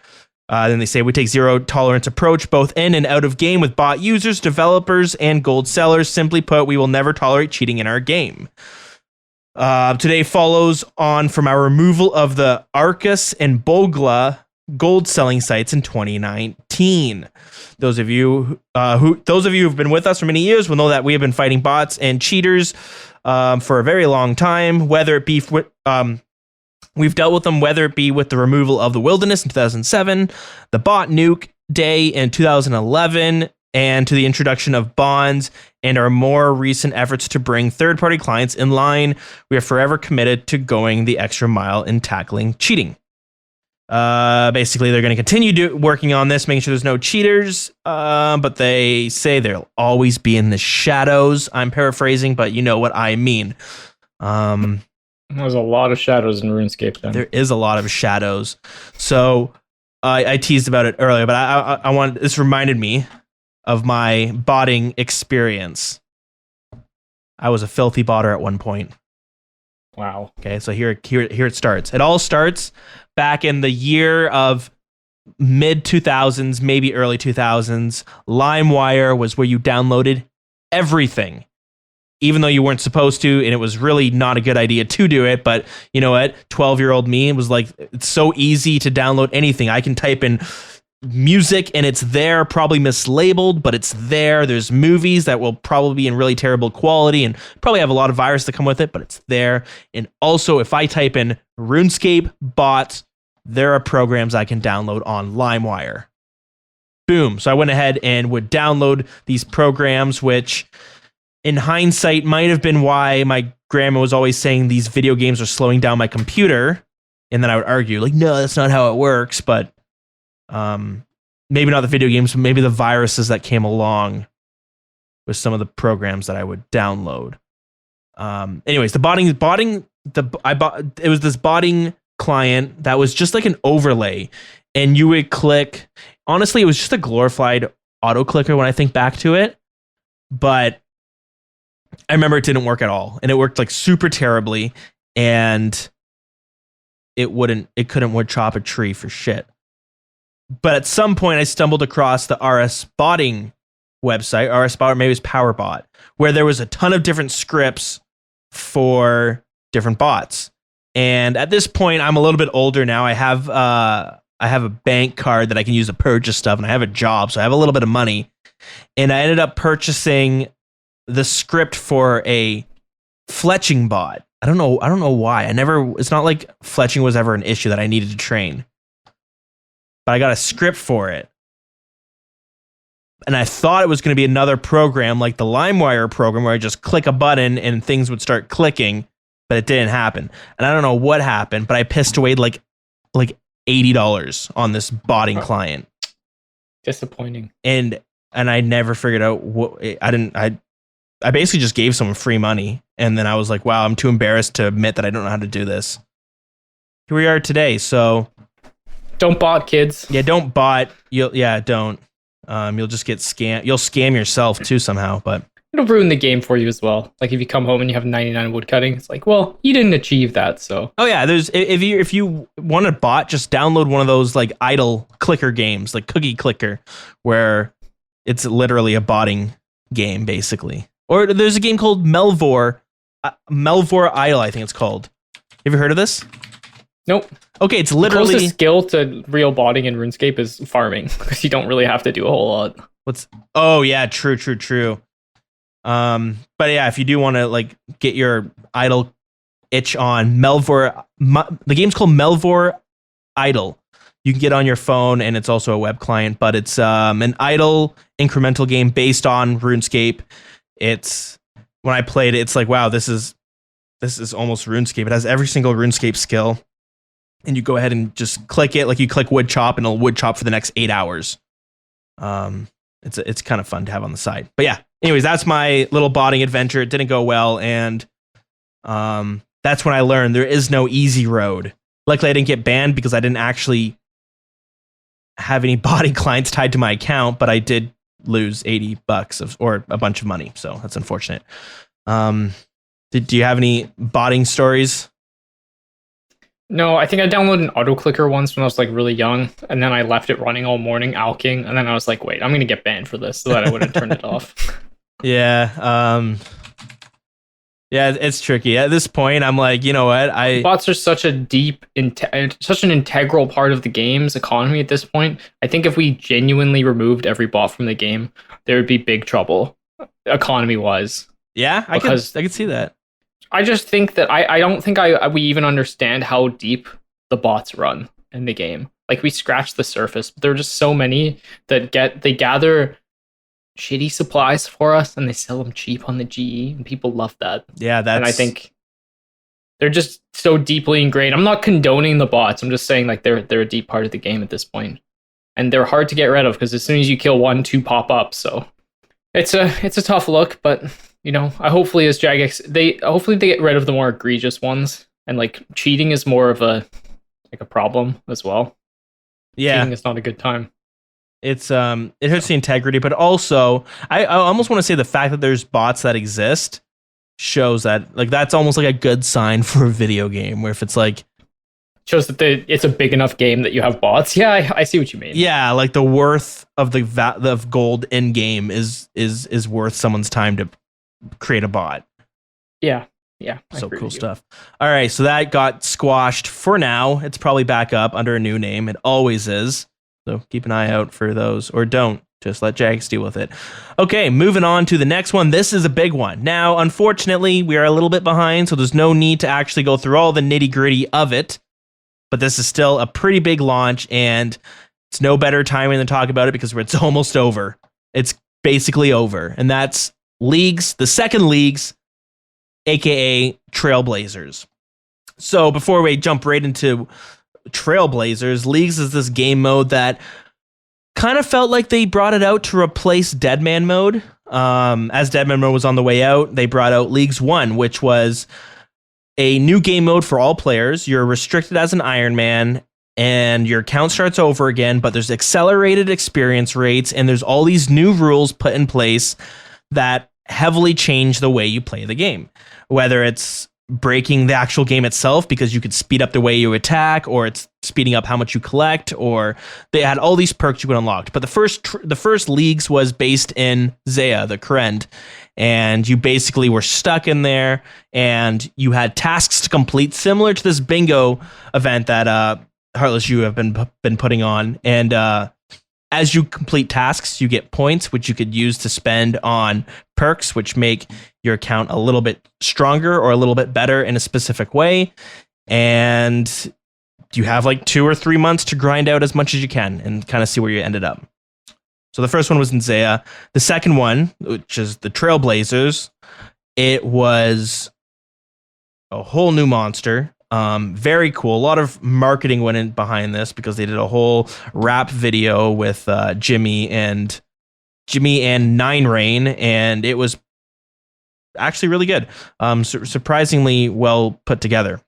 Then they say, we take zero tolerance approach both in and out of game with bot users, developers, and gold sellers. Simply put, we will never tolerate cheating in our game. Today follows on from our removal of the Arcus and Bogla gold selling sites in 2019. Those of you who've been with us for many years will know that we have been fighting bots and cheaters for a very long time. Whether it be we've dealt with them, whether it be with the removal of the Wilderness in 2007, the bot nuke day in 2011, and to the introduction of bonds and our more recent efforts to bring third-party clients in line. We are forever committed to going the extra mile in tackling cheating. Basically, they're going to continue working on this, making sure there's no cheaters, but they say they'll always be in the shadows. I'm paraphrasing, but you know what I mean. There's a lot of shadows in RuneScape then. There is a lot of shadows. So I teased about it earlier, but I wanted, this reminded me of my botting experience. I was a filthy botter at one point. Wow. Okay, so here it starts. It all starts back in the year of mid 2000s, maybe early 2000s. LimeWire was where you downloaded everything, even though you weren't supposed to, and it was really not a good idea to do it. But you know what? 12-year-old me was like, it's so easy to download anything. I can type in music and it's there, probably mislabeled, but it's there. There's movies that will probably be in really terrible quality and probably have a lot of virus that come with it, but it's there. And also, if I type in RuneScape bots, there are programs I can download on LimeWire. Boom. So I went ahead and would download these programs, which in hindsight might have been why my grandma was always saying these video games are slowing down my computer. And then I would argue, like, no, that's not how it works. But maybe not the video games, but maybe the viruses that came along with some of the programs that I would download. Anyways, it was this botting client that was just like an overlay, and you would click. Honestly, it was just a glorified auto clicker when I think back to it, but I remember it didn't work at all, and it worked like super terribly. And it couldn't wood chop a tree for shit. But at some point I stumbled across the RS Botting website, RS Bot, or maybe it was PowerBot, where there was a ton of different scripts for different bots. And at this point, I'm a little bit older now. I have a bank card that I can use to purchase stuff, and I have a job, so I have a little bit of money. And I ended up purchasing the script for a fletching bot. I don't know why. It's not like fletching was ever an issue that I needed to train. But I got a script for it. And I thought it was going to be another program like the LimeWire program where I just click a button and things would start clicking, but it didn't happen. And I don't know what happened, but I pissed away like $80 on this botting client. Disappointing. And I never figured out what I basically just gave someone free money, and then I was like, wow, I'm too embarrassed to admit that I don't know how to do this. Here we are today. So don't bot, kids. Yeah, don't bot. Don't. You'll just get scammed. You'll scam yourself too somehow, but it'll ruin the game for you as well. Like if you come home and you have 99 wood cutting, it's like, well, you didn't achieve that, so. Oh yeah, there's if you want a bot, just download one of those like idle clicker games, like Cookie Clicker, where it's literally a botting game basically. Or there's a game called Melvor Idle, I think it's called. Have you heard of this? Nope. Okay, it's literally... The closest skill to real botting in RuneScape is farming, because you don't really have to do a whole lot. Oh, yeah, true. But yeah, if you do want to like get your idle itch on, the game's called Melvor Idle. You can get on your phone, and it's also a web client, but it's an idle incremental game based on RuneScape. When I played it, it's like, wow, this is almost RuneScape. It has every single RuneScape skill. And you go ahead and just click it, like you click wood chop, and it'll wood chop for the next 8 hours. It's kind of fun to have on the side. But yeah, anyways, that's my little botting adventure. It didn't go well, and that's when I learned there is no easy road. Luckily, I didn't get banned because I didn't actually have any botting clients tied to my account, but I did lose $80 or a bunch of money, so that's unfortunate. Do you have any botting stories? No, I think I downloaded an auto clicker once when I was like really young, and then I left it running all morning alking, and then I was like, wait, I'm gonna get banned for this, so that I wouldn't turn it off. Yeah, it's tricky. At this point, I'm like, you know what? Bots are such a such an integral part of the game's economy at this point. I think if we genuinely removed every bot from the game, there would be big trouble, economy-wise. Yeah, I could see that. I just think that I don't think we even understand how deep the bots run in the game. Like we scratch the surface, but there are just so many that they gather shitty supplies for us and they sell them cheap on the GE, and people love that. Yeah, and I think they're just so deeply ingrained. I'm not condoning the bots. I'm just saying like they're a deep part of the game at this point, and they're hard to get rid of because as soon as you kill one, two pop up. So it's a tough look, but. You know, hopefully as Jagex, they get rid of the more egregious ones, and like cheating is more of a problem as well. Yeah, cheating is not a good time. It's it hurts the integrity, but also I almost want to say the fact that there's bots that exist shows that like that's almost like a good sign for a video game, where if it's like shows that it's a big enough game that you have bots. Yeah, I see what you mean. Yeah, like the worth of the gold in game is worth someone's time to create a bot. Yeah. So cool stuff. All right, so that got squashed for now. It's probably back up under a new name. It always is. So keep an eye out for those, or don't. Just let Jags deal with it. Okay, moving on to the next one. This is a big one. Now, unfortunately, we are a little bit behind, so there's no need to actually go through all the nitty-gritty of it. But this is still a pretty big launch, and it's no better timing than talk about it because it's almost over. It's basically over, and that's Leagues, the second Leagues, aka Trailblazers. So before we jump right into Trailblazers, Leagues is this game mode that kind of felt like they brought it out to replace Deadman mode. As Deadman mode was on the way out, they brought out Leagues 1, which was a new game mode for all players. You're restricted as an Iron Man, and your count starts over again, but there's accelerated experience rates, and there's all these new rules put in place that heavily change the way you play the game. Whether it's breaking the actual game itself because you could speed up the way you attack, or it's speeding up how much you collect, or they had all these perks you could unlock. But the first leagues was based in Zaya, the Kurend, and you basically were stuck in there, and you had tasks to complete similar to this bingo event that Heartless you have been putting on. And as you complete tasks, you get points, which you could use to spend on perks, which make your account a little bit stronger or a little bit better in a specific way. And you have like 2 or 3 months to grind out as much as you can and kind of see where you ended up. So the first one was in Zaya. The second one, which is the Trailblazers, it was a whole new monster. Very cool. A lot of marketing went in behind this because they did a whole rap video with Jimmy and Nine Rain, and it was actually really good. Surprisingly well put together.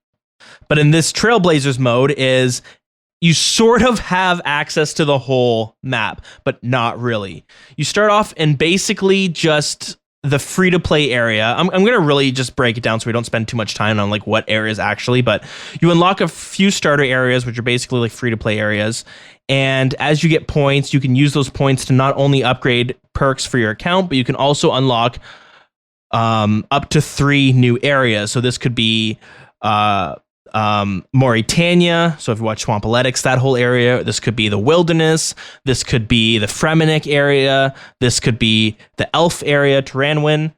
But in this Trailblazers mode is you sort of have access to the whole map, but not really. You start off in basically just the free-to-play area. I'm going to really just break it down so we don't spend too much time on like what areas actually, but you unlock a few starter areas, which are basically like free-to-play areas. And as you get points, you can use those points to not only upgrade perks for your account, but you can also unlock up to 3 new areas. So this could be Mauritania. So if you watch Swampoletics, that whole area. This could be the wilderness. This could be the Fremennik area. This could be the Elf area, Taranwin.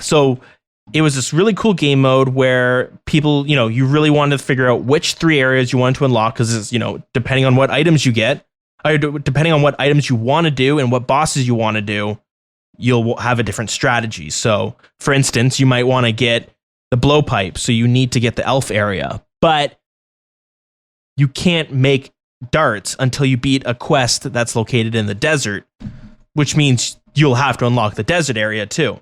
So it was this really cool game mode where people, you really wanted to figure out which 3 areas you wanted to unlock because, depending on what items you get, or depending on what items you want to do and what bosses you want to do, you'll have a different strategy. So, for instance, you might want to get the blowpipe, so you need to get the elf area, but you can't make darts until you beat a quest that's located in the desert, which means you'll have to unlock the desert area too.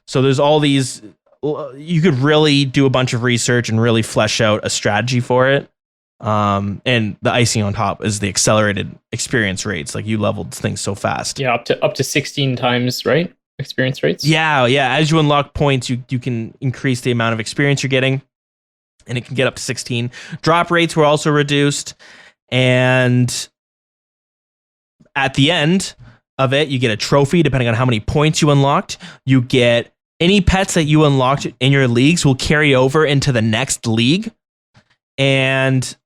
So there's all these, you could really do a bunch of research and really flesh out a strategy for it. And the icing on top is the accelerated experience rates. Like you leveled things so fast. Yeah, up to 16 times, right? Experience rates. Yeah. As you unlock points, you can increase the amount of experience you're getting, and it can get up to 16. Drop rates were also reduced, and at the end of it, you get a trophy depending on how many points you unlocked. You get any pets that you unlocked in your leagues will carry over into the next league, and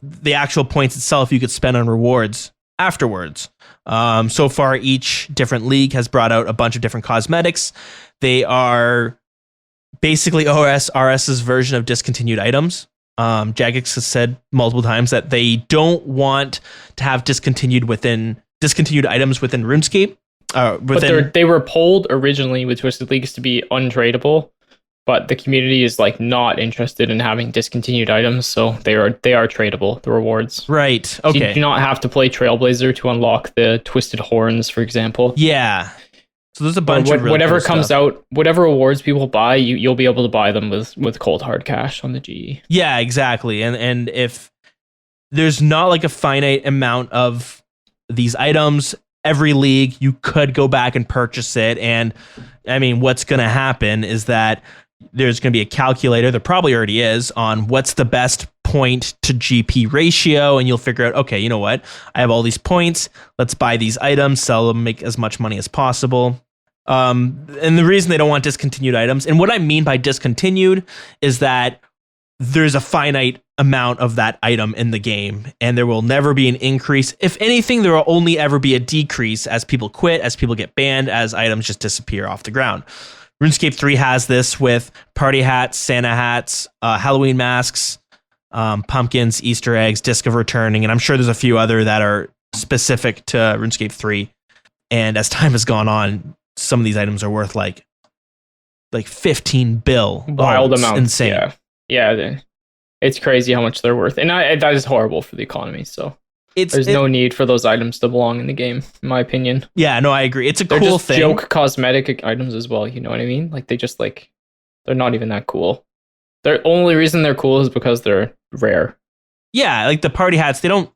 the actual points itself you could spend on rewards afterwards. So far, each different league has brought out a bunch of different cosmetics. They are basically OSRS's version of discontinued items. Jagex has said multiple times that they don't want to have discontinued items within RuneScape. But they were polled originally with Twisted Leagues to be untradeable, but the community is like not interested in having discontinued items, so they are tradable, the rewards. Right. Okay. So you do not have to play Trailblazer to unlock the Twisted Horns, for example. Yeah. So there's a bunch of really whatever cool comes stuff out, whatever awards people buy, you'll be able to buy them with cold hard cash on the GE. Yeah, exactly. And if there's not like a finite amount of these items, every league you could go back and purchase it. And I mean, what's going to happen is that there's going to be a calculator, there probably already is, on what's the best point to GP ratio, and you'll figure out, okay, you know what? I have all these points. Let's buy these items, sell them, make as much money as possible. And the reason they don't want discontinued items, and what I mean by discontinued, is that there's a finite amount of that item in the game, and there will never be an increase. If anything, there will only ever be a decrease as people quit, as people get banned, as items just disappear off the ground. RuneScape 3 has this with party hats, Santa hats, Halloween masks, pumpkins, Easter eggs, Disc of Returning, and I'm sure there's a few other that are specific to RuneScape 3. And as time has gone on, some of these items are worth like 15 bill. Wild amounts. Insane. Yeah. It's crazy how much they're worth. And that is horrible for the economy, so there's no need for those items to belong in the game, in my opinion. Yeah, no, I agree. It's They're cool just thing. Joke cosmetic items as well, you know what I mean? Like they're not even that cool. The only reason they're cool is because they're rare. Yeah, like the party hats, they don't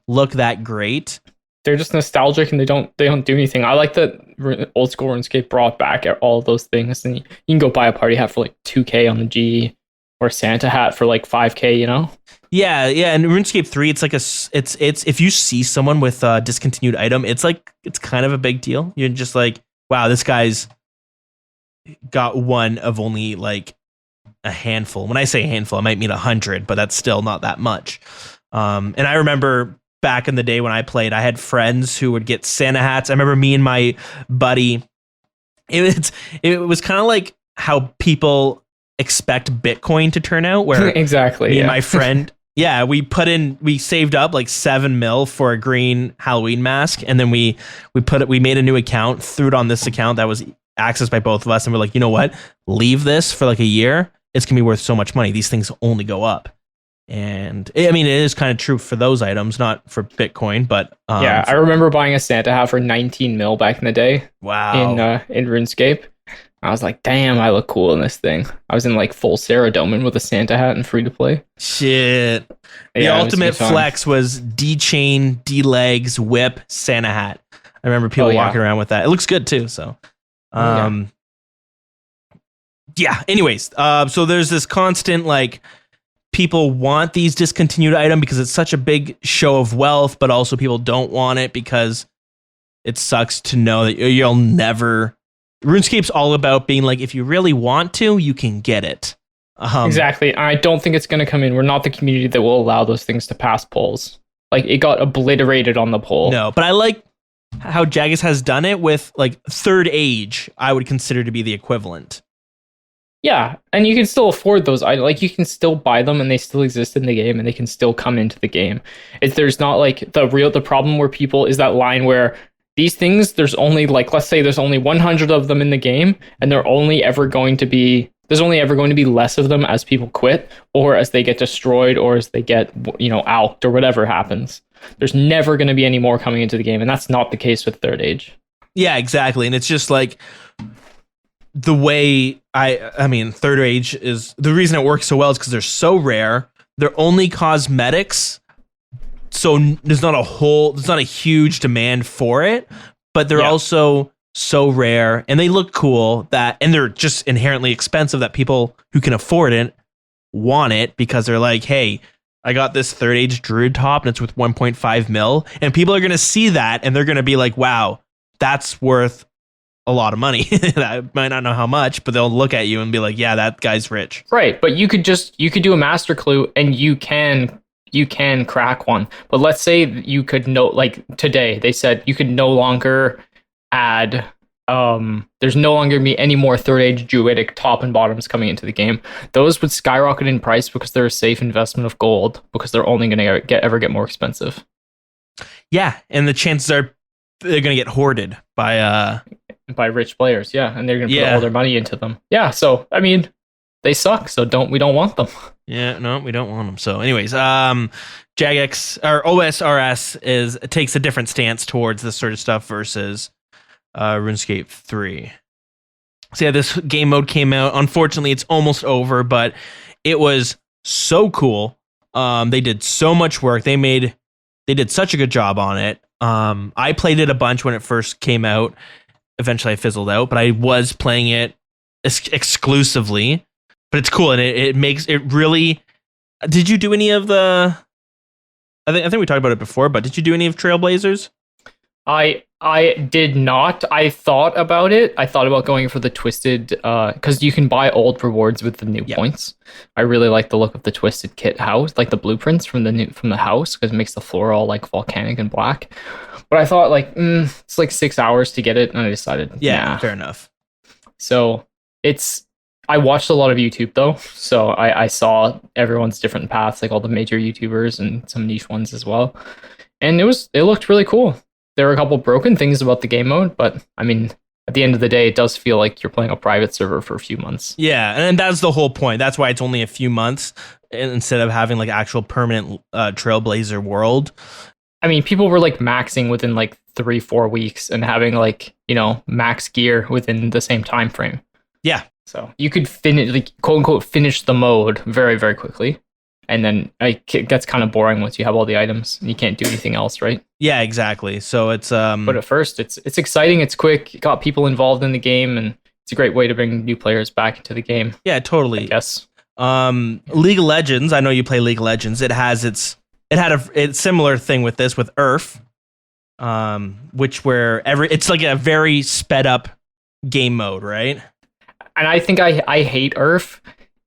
look that great. they're just nostalgic and they don't do anything. I like that old school RuneScape brought back all those things, and you can go buy a party hat for like 2K on the G, or a Santa hat for like 5K. You know? Yeah. And RuneScape 3, it's like it's if you see someone with a discontinued item, it's kind of a big deal. You're just like, wow, this guy's got one of only like a handful. When I say handful, I might mean 100, but that's still not that much. And I remember back in the day when I played, I had friends who would get Santa hats. I remember me and my buddy. It was kind of like how people expect Bitcoin to turn out, where exactly me and my friend, we saved up like 7 mil for a green Halloween mask, and then we made a new account, threw it on this account that was accessed by both of us, and we're like, you know what? Leave this for like a year. It's gonna be worth so much money. These things only go up. And I mean, it is kind of true for those items, not for Bitcoin, but I remember buying a Santa hat for 19 mil back in the day. Wow. In RuneScape. I was like, damn, I look cool in this thing. I was in like full Sarah Doman with a Santa hat and free to play. Shit. The ultimate flex was D chain, D legs, whip, Santa hat. I remember people walking around with that. It looks good too. So, anyways, so there's this constant like, people want these discontinued items because it's such a big show of wealth, but also people don't want it because it sucks to know that you'll never. RuneScape's all about being like, if you really want to, you can get it. Exactly. I don't think it's going to come in. We're not the community that will allow those things to pass polls. Like, it got obliterated on the poll. No, but I like how Jagex has done it with like Third Age. I would consider to be the equivalent. Yeah, and you can still afford those. Like, you can still buy them, and they still exist in the game, and they can still come into the game. There's not like the problem where people is that line where these things, there's only like, let's say there's only 100 of them in the game, and there's only ever going to be less of them as people quit, or as they get destroyed, or as they get alked, or whatever happens. There's never going to be any more coming into the game, and that's not the case with Third Age. Yeah, exactly, and it's just like. The way I mean, Third Age is the reason it works so well is because they're so rare. They're only cosmetics, so there's not a huge demand for it. But they're also so rare, and they look cool and they're just inherently expensive that people who can afford it want it because they're like, hey, I got this Third Age Druid top and it's worth 1.5 mil, and people are gonna see that and they're gonna be like, wow, that's worth a lot of money. I might not know how much, but they'll look at you and be like, yeah, that guy's rich. Right. But you could do a master clue and you can crack one. But let's say you could like today, they said you could no longer add, there's no longer be any more Third Age Druidic top and bottoms coming into the game. Those would skyrocket in price because they're a safe investment of gold, because they're only going to ever get more expensive. Yeah. And the chances are they're going to get hoarded by rich players, and they're gonna put all their money into them. So I mean, they suck. So we don't want them. Yeah, no, we don't want them. So, anyways, Jagex or OSRS takes a different stance towards this sort of stuff versus RuneScape 3. So yeah, this game mode came out. Unfortunately, it's almost over, but it was so cool. They did so much work. They did such a good job on it. I played it a bunch when it first came out. Eventually I fizzled out, but I was playing it exclusively. But it's cool, and it makes it really. Did you do any of the? I think we talked about it before, but did you do any of Trailblazers? I did not. I thought about it. I thought about going for the twisted, because you can buy old rewards with the new points. I really like the look of the twisted kit house, like the blueprints from the house, because it makes the floor all like volcanic and black. But I thought like it's like 6 hours to get it, and I decided fair enough. So I watched a lot of YouTube though, so I saw everyone's different paths, like all the major YouTubers and some niche ones as well, and it looked really cool. There were a couple broken things about the game mode, but I mean, at the end of the day, it does feel like you're playing a private server for a few months. Yeah, and that's the whole point. That's why it's only a few months instead of having like actual permanent Trailblazer world. I mean, people were like maxing within like 3-4 weeks and having like, max gear within the same time frame. Yeah. So you could quote unquote finish the mode very, very quickly. and then it gets kind of boring once you have all the items and you can't do anything else, right? Yeah, exactly. So it's But at first, it's exciting, it's quick, it got people involved in the game, and it's a great way to bring new players back into the game. Yeah, totally. I guess. League of Legends. I know you play League of Legends. It had a similar thing with this with Earth, it's like a very sped up game mode, right? And I think I hate Earth.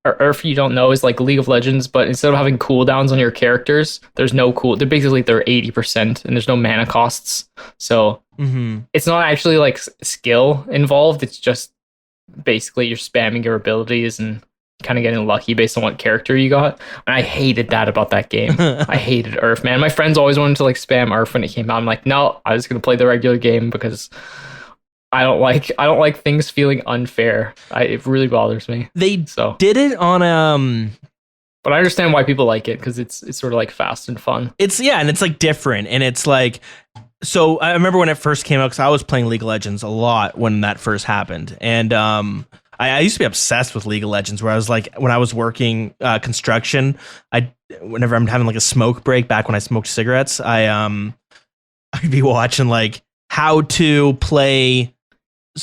Or Earth, you don't know, is like League of Legends, but instead of having cooldowns on your characters, there's no they're 80%, and there's no mana costs. So it's not actually like skill involved. It's just basically you're spamming your abilities and kind of getting lucky based on what character you got. And I hated that about that game. I hated Earth, man. My friends always wanted to like spam Earth when it came out. I'm like, no, I'm just gonna play the regular game because I don't like things feeling unfair. It really bothers me. They did it on but I understand why people like it because it's sort of like fast and fun. And it's like different, and it's like, so I remember when it first came out because I was playing League of Legends a lot when that first happened, and I used to be obsessed with League of Legends. Where I was like, when I was working construction, whenever I'm having like a smoke break back when I smoked cigarettes, I'd be watching like how to play.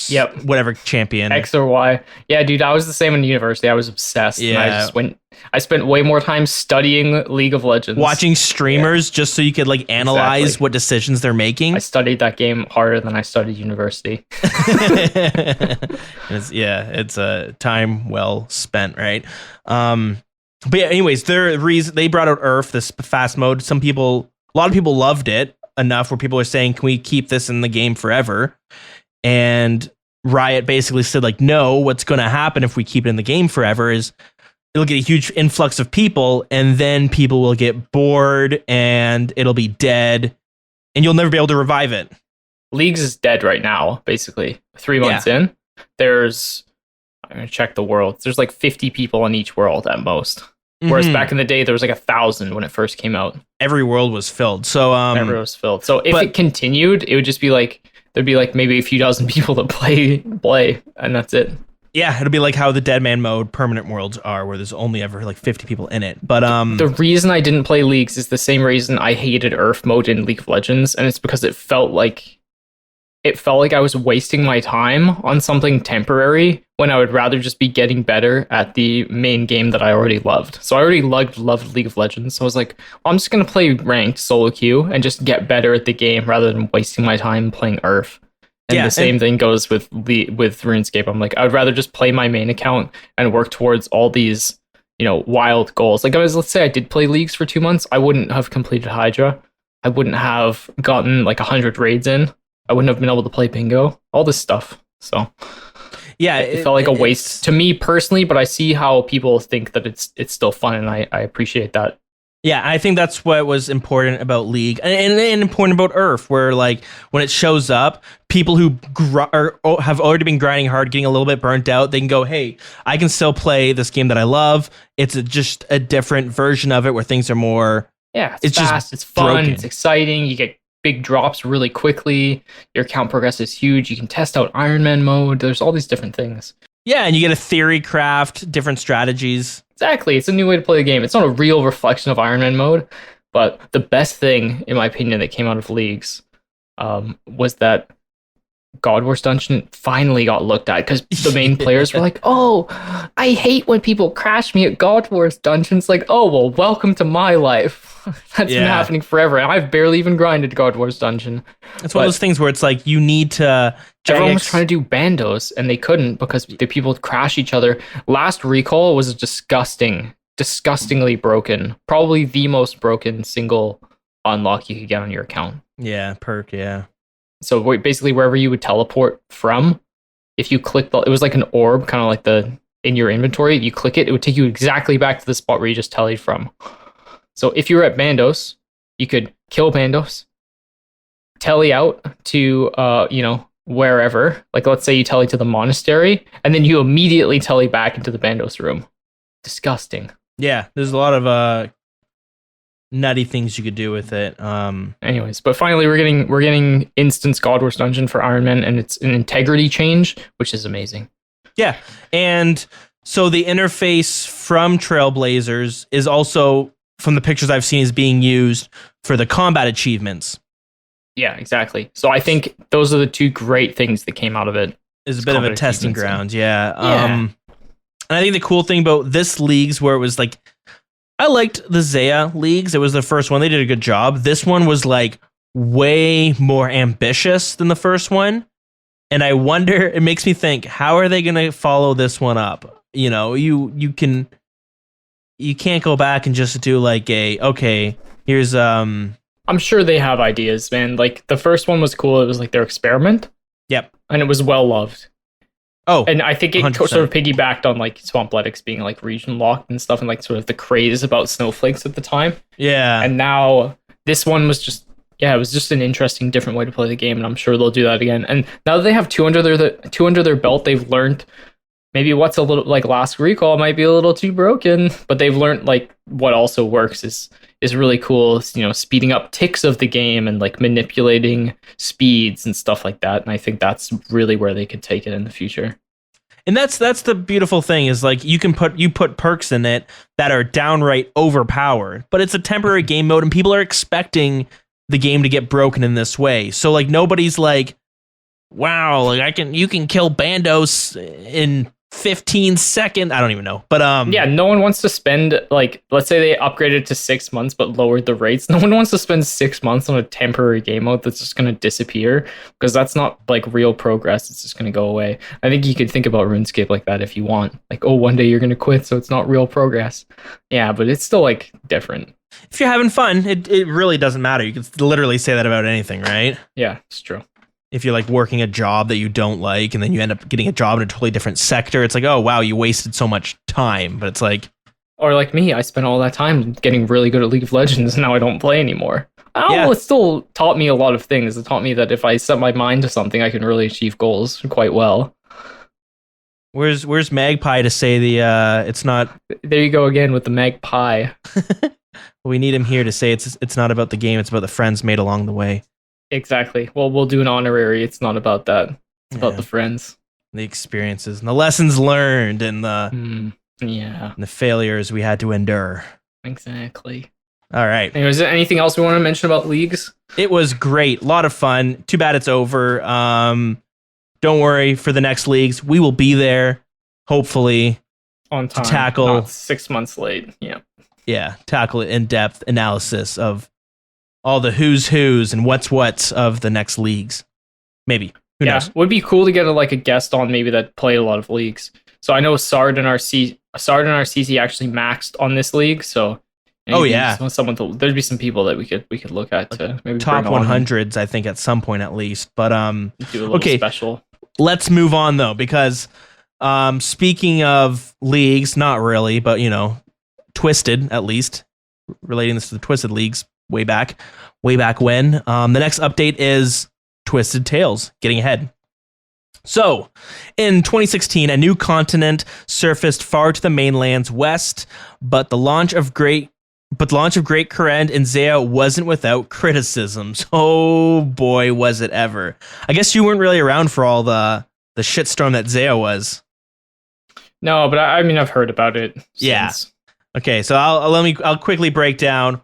Yep. Whatever champion. X or Y. Yeah, dude, I was the same in university. I was obsessed. Yeah. And I spent way more time studying League of Legends. Watching streamers just so you could like analyze what decisions they're making. I studied that game harder than I studied university. It's a time well spent, right? But yeah, anyways, they brought out Earth, this fast mode. A lot of people loved it enough where people are saying, can we keep this in the game forever? And Riot basically said, like, no, what's going to happen if we keep it in the game forever is it'll get a huge influx of people, and then people will get bored, and it'll be dead, and you'll never be able to revive it. Leagues is dead right now, basically. 3 months in. I'm going to check the world. There's like 50 people on each world at most. Whereas back in the day, there was like 1,000 when it first came out. Every world was filled. So every was filled. So if it continued, it would just be like, there'd be like maybe a few dozen people that play, and that's it. Yeah, it'll be like how the Dead Man mode permanent worlds are, where there's only ever like 50 people in it. But the reason I didn't play Leagues is the same reason I hated Earth mode in League of Legends, and it's because it felt like I was wasting my time on something temporary when I would rather just be getting better at the main game that I already loved. So I already loved League of Legends. So I was like, well, I'm just going to play ranked solo queue and just get better at the game rather than wasting my time playing Earth. And the same thing goes with RuneScape. I'm like, I would rather just play my main account and work towards all these, wild goals. Like let's say I did play Leagues for 2 months. I wouldn't have completed Hydra. I wouldn't have gotten like 100 raids in. I wouldn't have been able to play bingo, all this stuff. So yeah, it felt like a waste to me personally, but I see how people think that it's still fun, and I appreciate that. Yeah, I think that's what was important about League and important about Earth, where like when it shows up, people who have already been grinding hard, getting a little bit burnt out, they can go, hey, I can still play this game that I love. It's just a different version of it where things are more... Yeah, it's fast, it's fun, broken. It's exciting, you get big drops really quickly, your account progress is huge, you can test out Iron Man mode, there's all these different things. Yeah, and you get a theory craft, different strategies. Exactly, it's a new way to play the game. It's not a real reflection of Iron Man mode, but the best thing, in my opinion, that came out of Leagues was that God Wars Dungeon finally got looked at, because the main players were like, oh, I hate when people crash me at God Wars Dungeons. Like, oh, well, welcome to my life. That's been happening forever, and I've barely even grinded God Wars Dungeon. It's one of those things where it's like, you need to... Everyone was trying to do bandos, and they couldn't because the people would crash each other. Last Recall was disgustingly broken. Probably the most broken single unlock you could get on your account. Yeah, perk, yeah. So basically, wherever you would teleport from, if you click it was like an orb, kind of like in your inventory. If you click it, it would take you exactly back to the spot where you just tellied from. So if you were at Bandos, you could kill Bandos, telly out to wherever. Like let's say you telly to the monastery, and then you immediately telly back into the Bandos room. Disgusting. Yeah, there's a lot of nutty things you could do with it. Anyways, but finally we're getting instance God Wars Dungeon for Iron Man, and it's an integrity change, which is amazing. Yeah, and So the interface from Trailblazers is also, from the pictures I've seen, is being used for the combat achievements. Yeah, exactly. So I think those are the two great things that came out of it. Is a bit of a testing ground, yeah. Yeah. And I think the cool thing about this leagues, where it was like, I liked the Zaya leagues. It was the first one. They did a good job. This one was like way more ambitious than the first one. And I wonder, it makes me think, how are they going to follow this one up? You know, you can't go back and just do like here's I'm sure they have ideas, man. Like the first one was cool. It was like their experiment. Yep. And it was well loved. Oh, and I think it 100%. sort of piggybacked on like Swampletics being like region locked and stuff, and like sort of the craze about snowflakes at the time. Yeah. And now this one was just, it was just an interesting, different way to play the game, and I'm sure they'll do that again. And now that they have two under their belt, they've learned maybe what's a little like last recall might be a little too broken, but they've learned like what also works is really cool. You know, speeding up ticks of the game and like manipulating speeds and stuff like that. And I think that's really where they could take it in the future. And that's the beautiful thing is like you put perks in it that are downright overpowered, but it's a temporary game mode and people are expecting the game to get broken in this way. So like nobody's like, wow, like you can kill bandos in 15 seconds. I don't even know. But yeah, no one wants to spend like, let's say they upgraded to 6 months but lowered the rates. No one wants to spend 6 months on a temporary game mode that's just going to disappear, because that's not like real progress. It's just going to go away. I think you could think about RuneScape like that if you want. Like, oh, one day you're going to quit, so it's not real progress. Yeah, but it's still like different. If you're having fun, it really doesn't matter. You can literally say that about anything, right? Yeah, it's true. If you're like working a job that you don't like and then you end up getting a job in a totally different sector, it's like, oh, wow, you wasted so much time. But it's like... Or like me, I spent all that time getting really good at League of Legends and now I don't play anymore. Yeah. It still taught me a lot of things. It taught me that if I set my mind to something, I can really achieve goals quite well. Where's Magpie to say it's not... There you go again with the Magpie. We need him here to say it's not about the game, it's about the friends made along the way. Exactly. Well, we'll do an honorary. It's not about that. It's about the friends. The experiences and the lessons learned and and the failures we had to endure. Exactly. All right. Anyway, is there anything else we want to mention about leagues? It was great. A lot of fun. Too bad it's over. Don't worry, for the next leagues, we will be there, hopefully. On time. To tackle... Not 6 months late. Yeah. Yeah, tackle in-depth analysis of all the who's and what's of the next leagues. Maybe. Who knows? Would be cool to get a guest on maybe that played a lot of leagues. So I know Sard and RCC actually maxed on this league. So there'd be some people that we could look at to maybe top 100s. I think at some point at least. But do a little special. Let's move on though, because speaking of leagues, not really, but Twisted, at least relating this to the Twisted leagues way back when. The next update is Twisted Tales getting ahead. So, in 2016, a new continent surfaced far to the mainland's west, but the launch of Great Kurend and Zaya wasn't without criticisms. Oh boy, was it ever! I guess you weren't really around for all the shitstorm that Zaya was. No, but I mean I've heard about it. Yeah. Okay, so I'll quickly break down.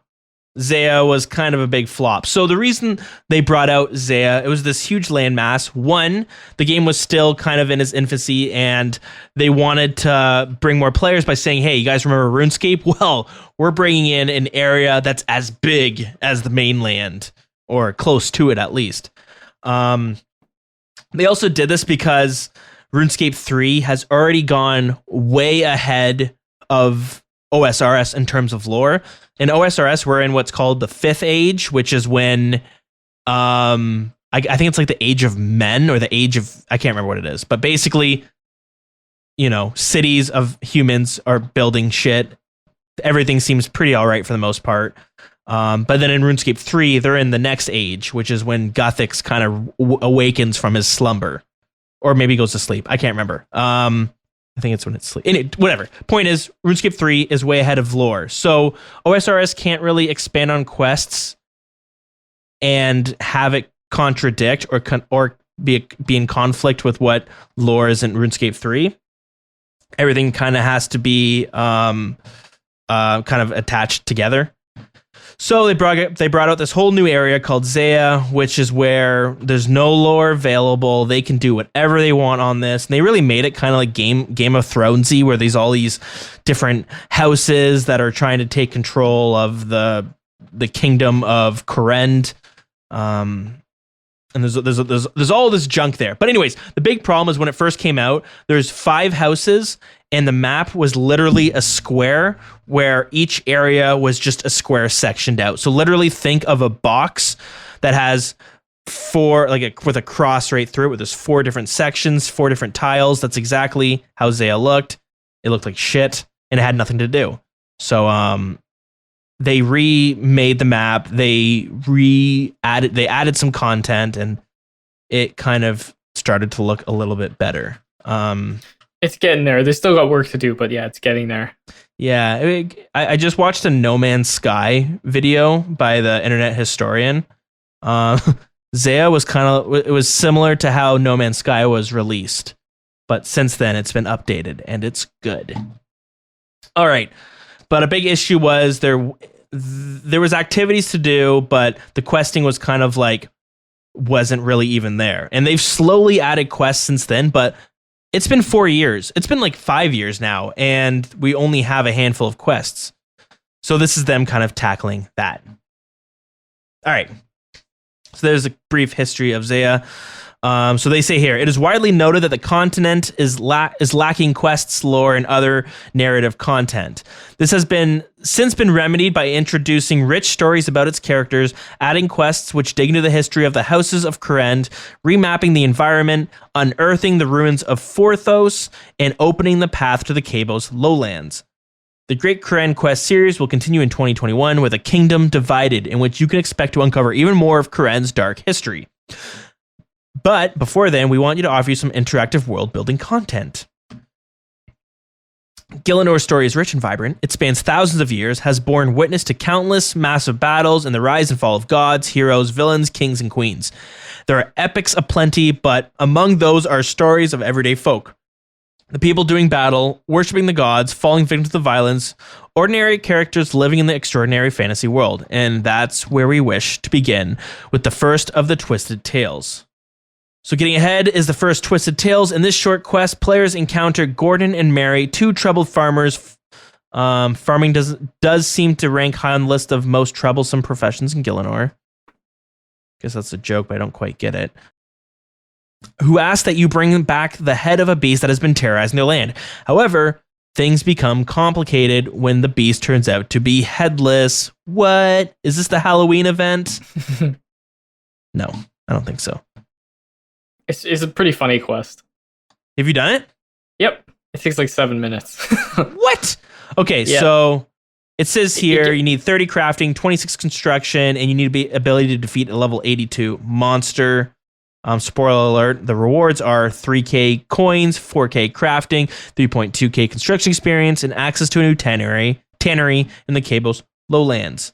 Zaya was kind of a big flop. So the reason they brought out Zaya, it was this huge landmass. One, the game was still kind of in its infancy, and they wanted to bring more players by saying, hey, you guys remember RuneScape? Well, we're bringing in an area that's as big as the mainland, or close to it at least. They also did this because RuneScape 3 has already gone way ahead of OSRS in terms of lore. In OSRS, we're in what's called the 5th age, which is when I think it's like the age of men or the age of, I can't remember what it is, but basically, cities of humans are building shit. Everything seems pretty all right for the most part. But then in RuneScape 3, they're in the next age, which is when Guthix kind of awakens from his slumber, or maybe goes to sleep. I can't remember. I think it's when it's sleep. Whatever. Point is, RuneScape 3 is way ahead of lore. So OSRS can't really expand on quests and have it contradict or be in conflict with what lore is in RuneScape 3. everything kind of has to be kind of attached together. So they brought out this whole new area called Zaya, which is where there's no lore available. They can do whatever they want on this. And they really made it kind of like Game of Thronesy, where there's all these different houses that are trying to take control of the kingdom of Korend. And there's all this junk there. But anyways, the big problem is when it first came out, there's 5 houses and the map was literally a square where each area was just a square sectioned out. So literally think of a box that has 4, with a cross right through it, where there's 4 different sections, 4 different tiles. That's exactly how Zaya looked. It looked like shit and it had nothing to do. So they remade the map. They added some content, and it kind of started to look a little bit better. It's getting there. They still got work to do, but yeah, it's getting there. Yeah, I just watched a No Man's Sky video by the internet historian. Zaya was it was similar to how No Man's Sky was released, but since then it's been updated and it's good. All right, but a big issue was there was activities to do, but the questing was kind of like wasn't really even there. And they've slowly added quests since then, but it's been 4 years. It's been like 5 years now, and we only have a handful of quests. So this is them kind of tackling that. All right. So there's a brief history of Zaya. So they say here, it is widely noted that the continent is lacking quests, lore, and other narrative content. This has since been remedied by introducing rich stories about its characters, adding quests which dig into the history of the houses of Korend, remapping the environment, unearthing the ruins of Forthos, and opening the path to the Cabos lowlands. The Great Korend Quest series will continue in 2021 with a kingdom divided, in which you can expect to uncover even more of Korend's dark history. But before then, we want you to offer you some interactive world-building content. Gillinor's story is rich and vibrant. It spans thousands of years, has borne witness to countless massive battles and the rise and fall of gods, heroes, villains, kings, and queens. There are epics aplenty, but among those are stories of everyday folk. The people doing battle, worshipping the gods, falling victim to the violence, ordinary characters living in the extraordinary fantasy world. And that's where we wish to begin with the first of the Twisted Tales. So getting ahead is the first Twisted Tales. In this short quest, players encounter Gordon and Mary, 2 troubled farmers. Farming does seem to rank high on the list of most troublesome professions in Gillinor. Guess that's a joke, but I don't quite get it. Who ask that you bring back the head of a beast that has been terrorizing their land. However, things become complicated when the beast turns out to be headless. What? Is this the Halloween event? No, I don't think so. It's a pretty funny quest. Have you done it? Yep. It takes like 7 minutes. What? Okay, yeah. So it says here you need 30 crafting, 26 construction, and you need the ability to defeat a level 82 monster. Spoiler alert, the rewards are 3k coins, 4k crafting, 3.2k construction experience, and access to a new tannery in the Cabos lowlands.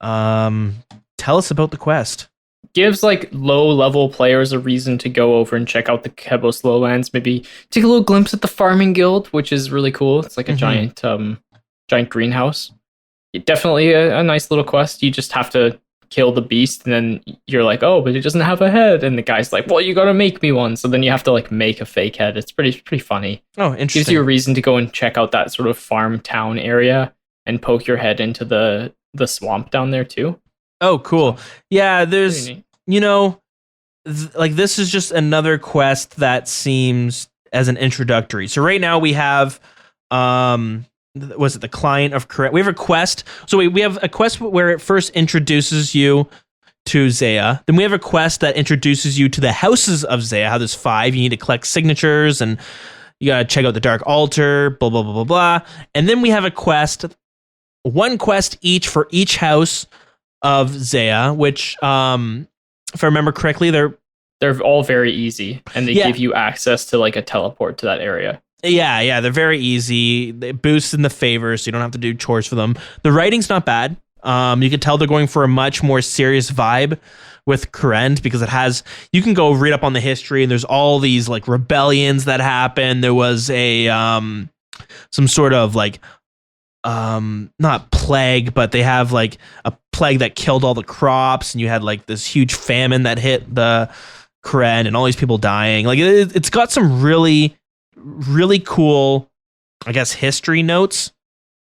Tell us about the quest. Gives like low level players a reason to go over and check out the Cabos lowlands. Maybe take a little glimpse at the farming guild, which is really cool. It's like a giant greenhouse. Definitely a nice little quest. You just have to kill the beast, and then you're like, oh, but it doesn't have a head, and the guy's like, well, you gotta make me one. So then you have to like make a fake head. It's pretty funny. Oh, interesting. Gives you a reason to go and check out that sort of farm town area and poke your head into the swamp down there too. Oh, cool. Yeah, there's, like this is just another quest that seems as an introductory. So right now we have, was it the client of Korend? We have a quest. So we have a quest where it first introduces you to Zaya. Then we have a quest that introduces you to the houses of Zaya, how there's 5. You need to collect signatures and you gotta check out the Dark Altar, blah, blah, blah, blah, blah. And then we have a quest, one quest each for each house of Zaya, which, if I remember correctly, they're all very easy, and they give you access to like a teleport to that area. Yeah, they're very easy. They boost in the favor, so you don't have to do chores for them. The writing's not bad. You can tell they're going for a much more serious vibe with Kourend because it has, you can go read up on the history and there's all these like rebellions that happened. There was a some sort of like not plague, but they have like a plague that killed all the crops, and you had like this huge famine that hit the Kourend and all these people dying. Like it's got some really, really cool, I guess, history notes.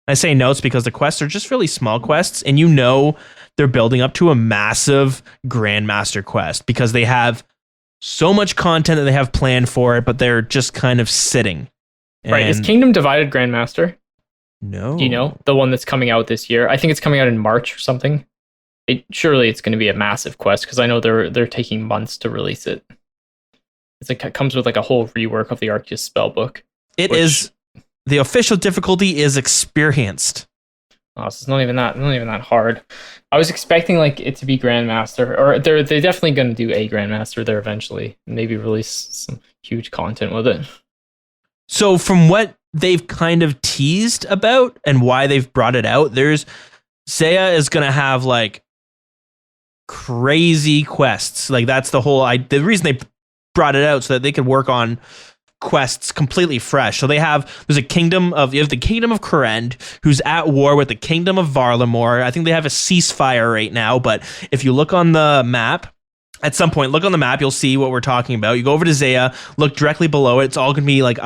I say notes because the quests are just really small quests, and you know they're building up to a massive Grandmaster quest because they have so much content that they have planned for it, but they're just kind of sitting. Right. Is Kingdom Divided Grandmaster? No. Do you know? The one that's coming out this year. I think it's coming out in March or something. Surely it's going to be a massive quest because I know they're taking months to release it. It comes with like a whole rework of the Arceus spellbook. The official difficulty is experienced. Oh, so it's not even that hard. I was expecting like it to be Grandmaster, or they're definitely going to do a Grandmaster there eventually, and maybe release some huge content with it. So from what they've kind of teased about and why they've brought it out, Zaya is going to have like crazy quests. Like that's the the reason they brought it out so that they could work on quests completely fresh. So there's you have the Kingdom of Kourend, who's at war with the Kingdom of Varlamore. I think they have a ceasefire right now, but if you look on the map, at some point, look on the map, you'll see what we're talking about. You go over to Zaya, look directly below it. It's all going to be like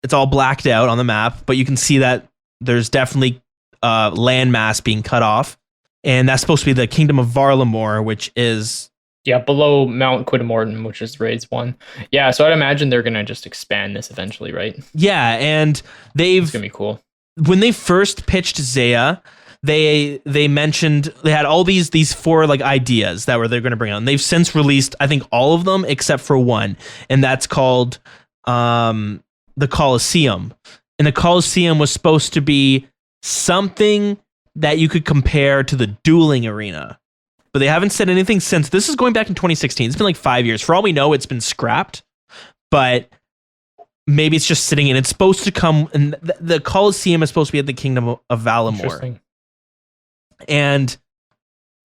it's all blacked out on the map, but you can see that there's definitely landmass being cut off. And that's supposed to be the Kingdom of Varlamore, which is... Yeah, below Mount Quidamorton, which is Raids 1. Yeah, so I'd imagine they're going to just expand this eventually, right? Yeah, and it's going to be cool. When they first pitched Zaya, they mentioned they had all these 4 like ideas that they're going to bring on. They've since released, I think, all of them except for one, and that's called the Colosseum. And the Colosseum was supposed to be something that you could compare to the dueling arena. But they haven't said anything since. This is going back in 2016. It's been like 5 years. For all we know, it's been scrapped. But maybe it's just sitting in. It's supposed to come, and the Colosseum is supposed to be at the Kingdom of Valamore. And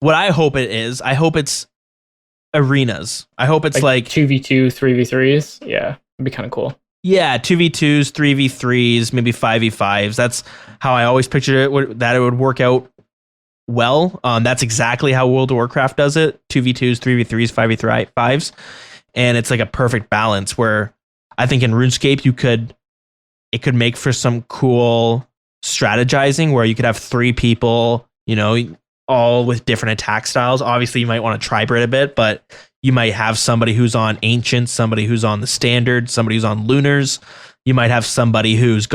what I hope it is, I hope it's arenas. I hope it's like 2v2, 3v3s. Yeah, it'd be kind of cool. Yeah, 2v2s, 3v3s, maybe 5v5s. That's how I always pictured it, that it would work out well. That's exactly how World of Warcraft does it. 2v2s, 3v3s, 5v5s. And it's like a perfect balance where I think in RuneScape it could make for some cool strategizing where you could have 3 people, all with different attack styles. Obviously, you might want to tribrid a bit, but you might have somebody who's on Ancient, somebody who's on the Standard, somebody who's on Lunars. You might have somebody who's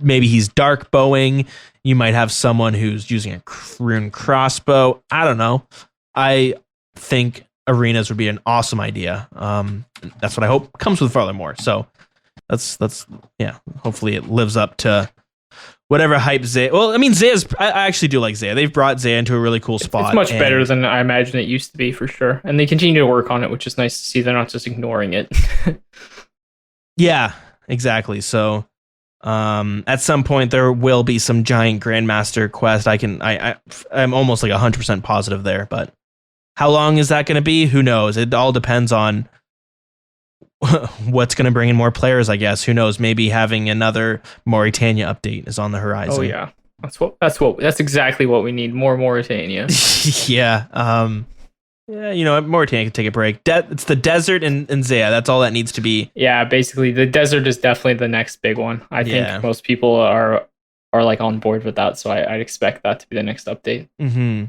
maybe he's dark bowing. You might have someone who's using a rune crossbow. I don't know. I think arenas would be an awesome idea. That's what I hope comes with Varlamore. So that's hopefully it lives up to whatever hype Zaya. Well, I mean, I actually do like Zaya. They've brought Zaya into a really cool spot. It's much better than I imagine it used to be, for sure. And they continue to work on it, which is nice to see. They're not just ignoring it. Yeah, exactly. So at some point there will be some giant Grandmaster quest. I'm almost like 100% positive there, but how long is that going to be? Who knows? It all depends on what's going to bring in more players, I guess. Who knows? Maybe having another Mauritania update is on the horizon. Oh yeah, that's exactly what we need. More Mauritania. Yeah. Yeah. Mauritania can take a break. It's the desert and Zaya. That's all that needs to be. Yeah. Basically, the desert is definitely the next big one. I think most people are like on board with that, so I'd expect that to be the next update. Mm-hmm.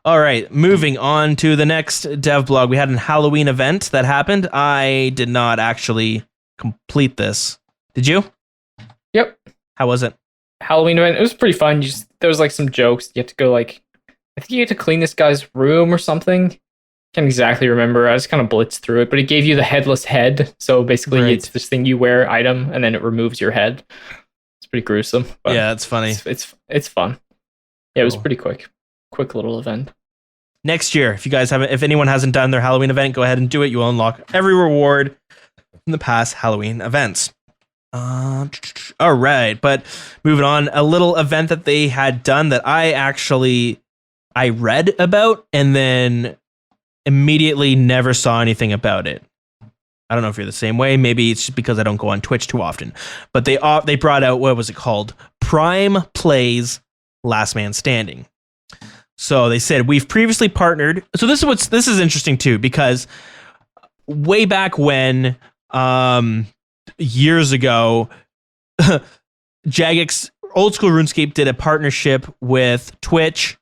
All right, moving on to the next dev blog. We had a Halloween event that happened. I did not actually complete this. Did you? Yep. How was it? Halloween event. It was pretty fun. There was like some jokes. You have to go I think you had to clean this guy's room or something. Can't exactly remember. I just kind of blitzed through it, but it gave you the headless head. So basically, It's this thing you wear item, and then it removes your head. It's pretty gruesome. But yeah, it's funny. It's fun. Yeah, it was pretty quick little event. Next year, if anyone hasn't done their Halloween event, go ahead and do it. You will unlock every reward from the past Halloween events. All right, but moving on, a little event that they had done that I read about and then immediately never saw anything about it. I don't know if you're the same way. Maybe it's just because I don't go on Twitch too often. But they brought out, what was it called? Prime Plays Last Man Standing. So they said, we've previously partnered. So this is interesting too, because way back when, years ago, Jagex Old School RuneScape did a partnership with Twitch.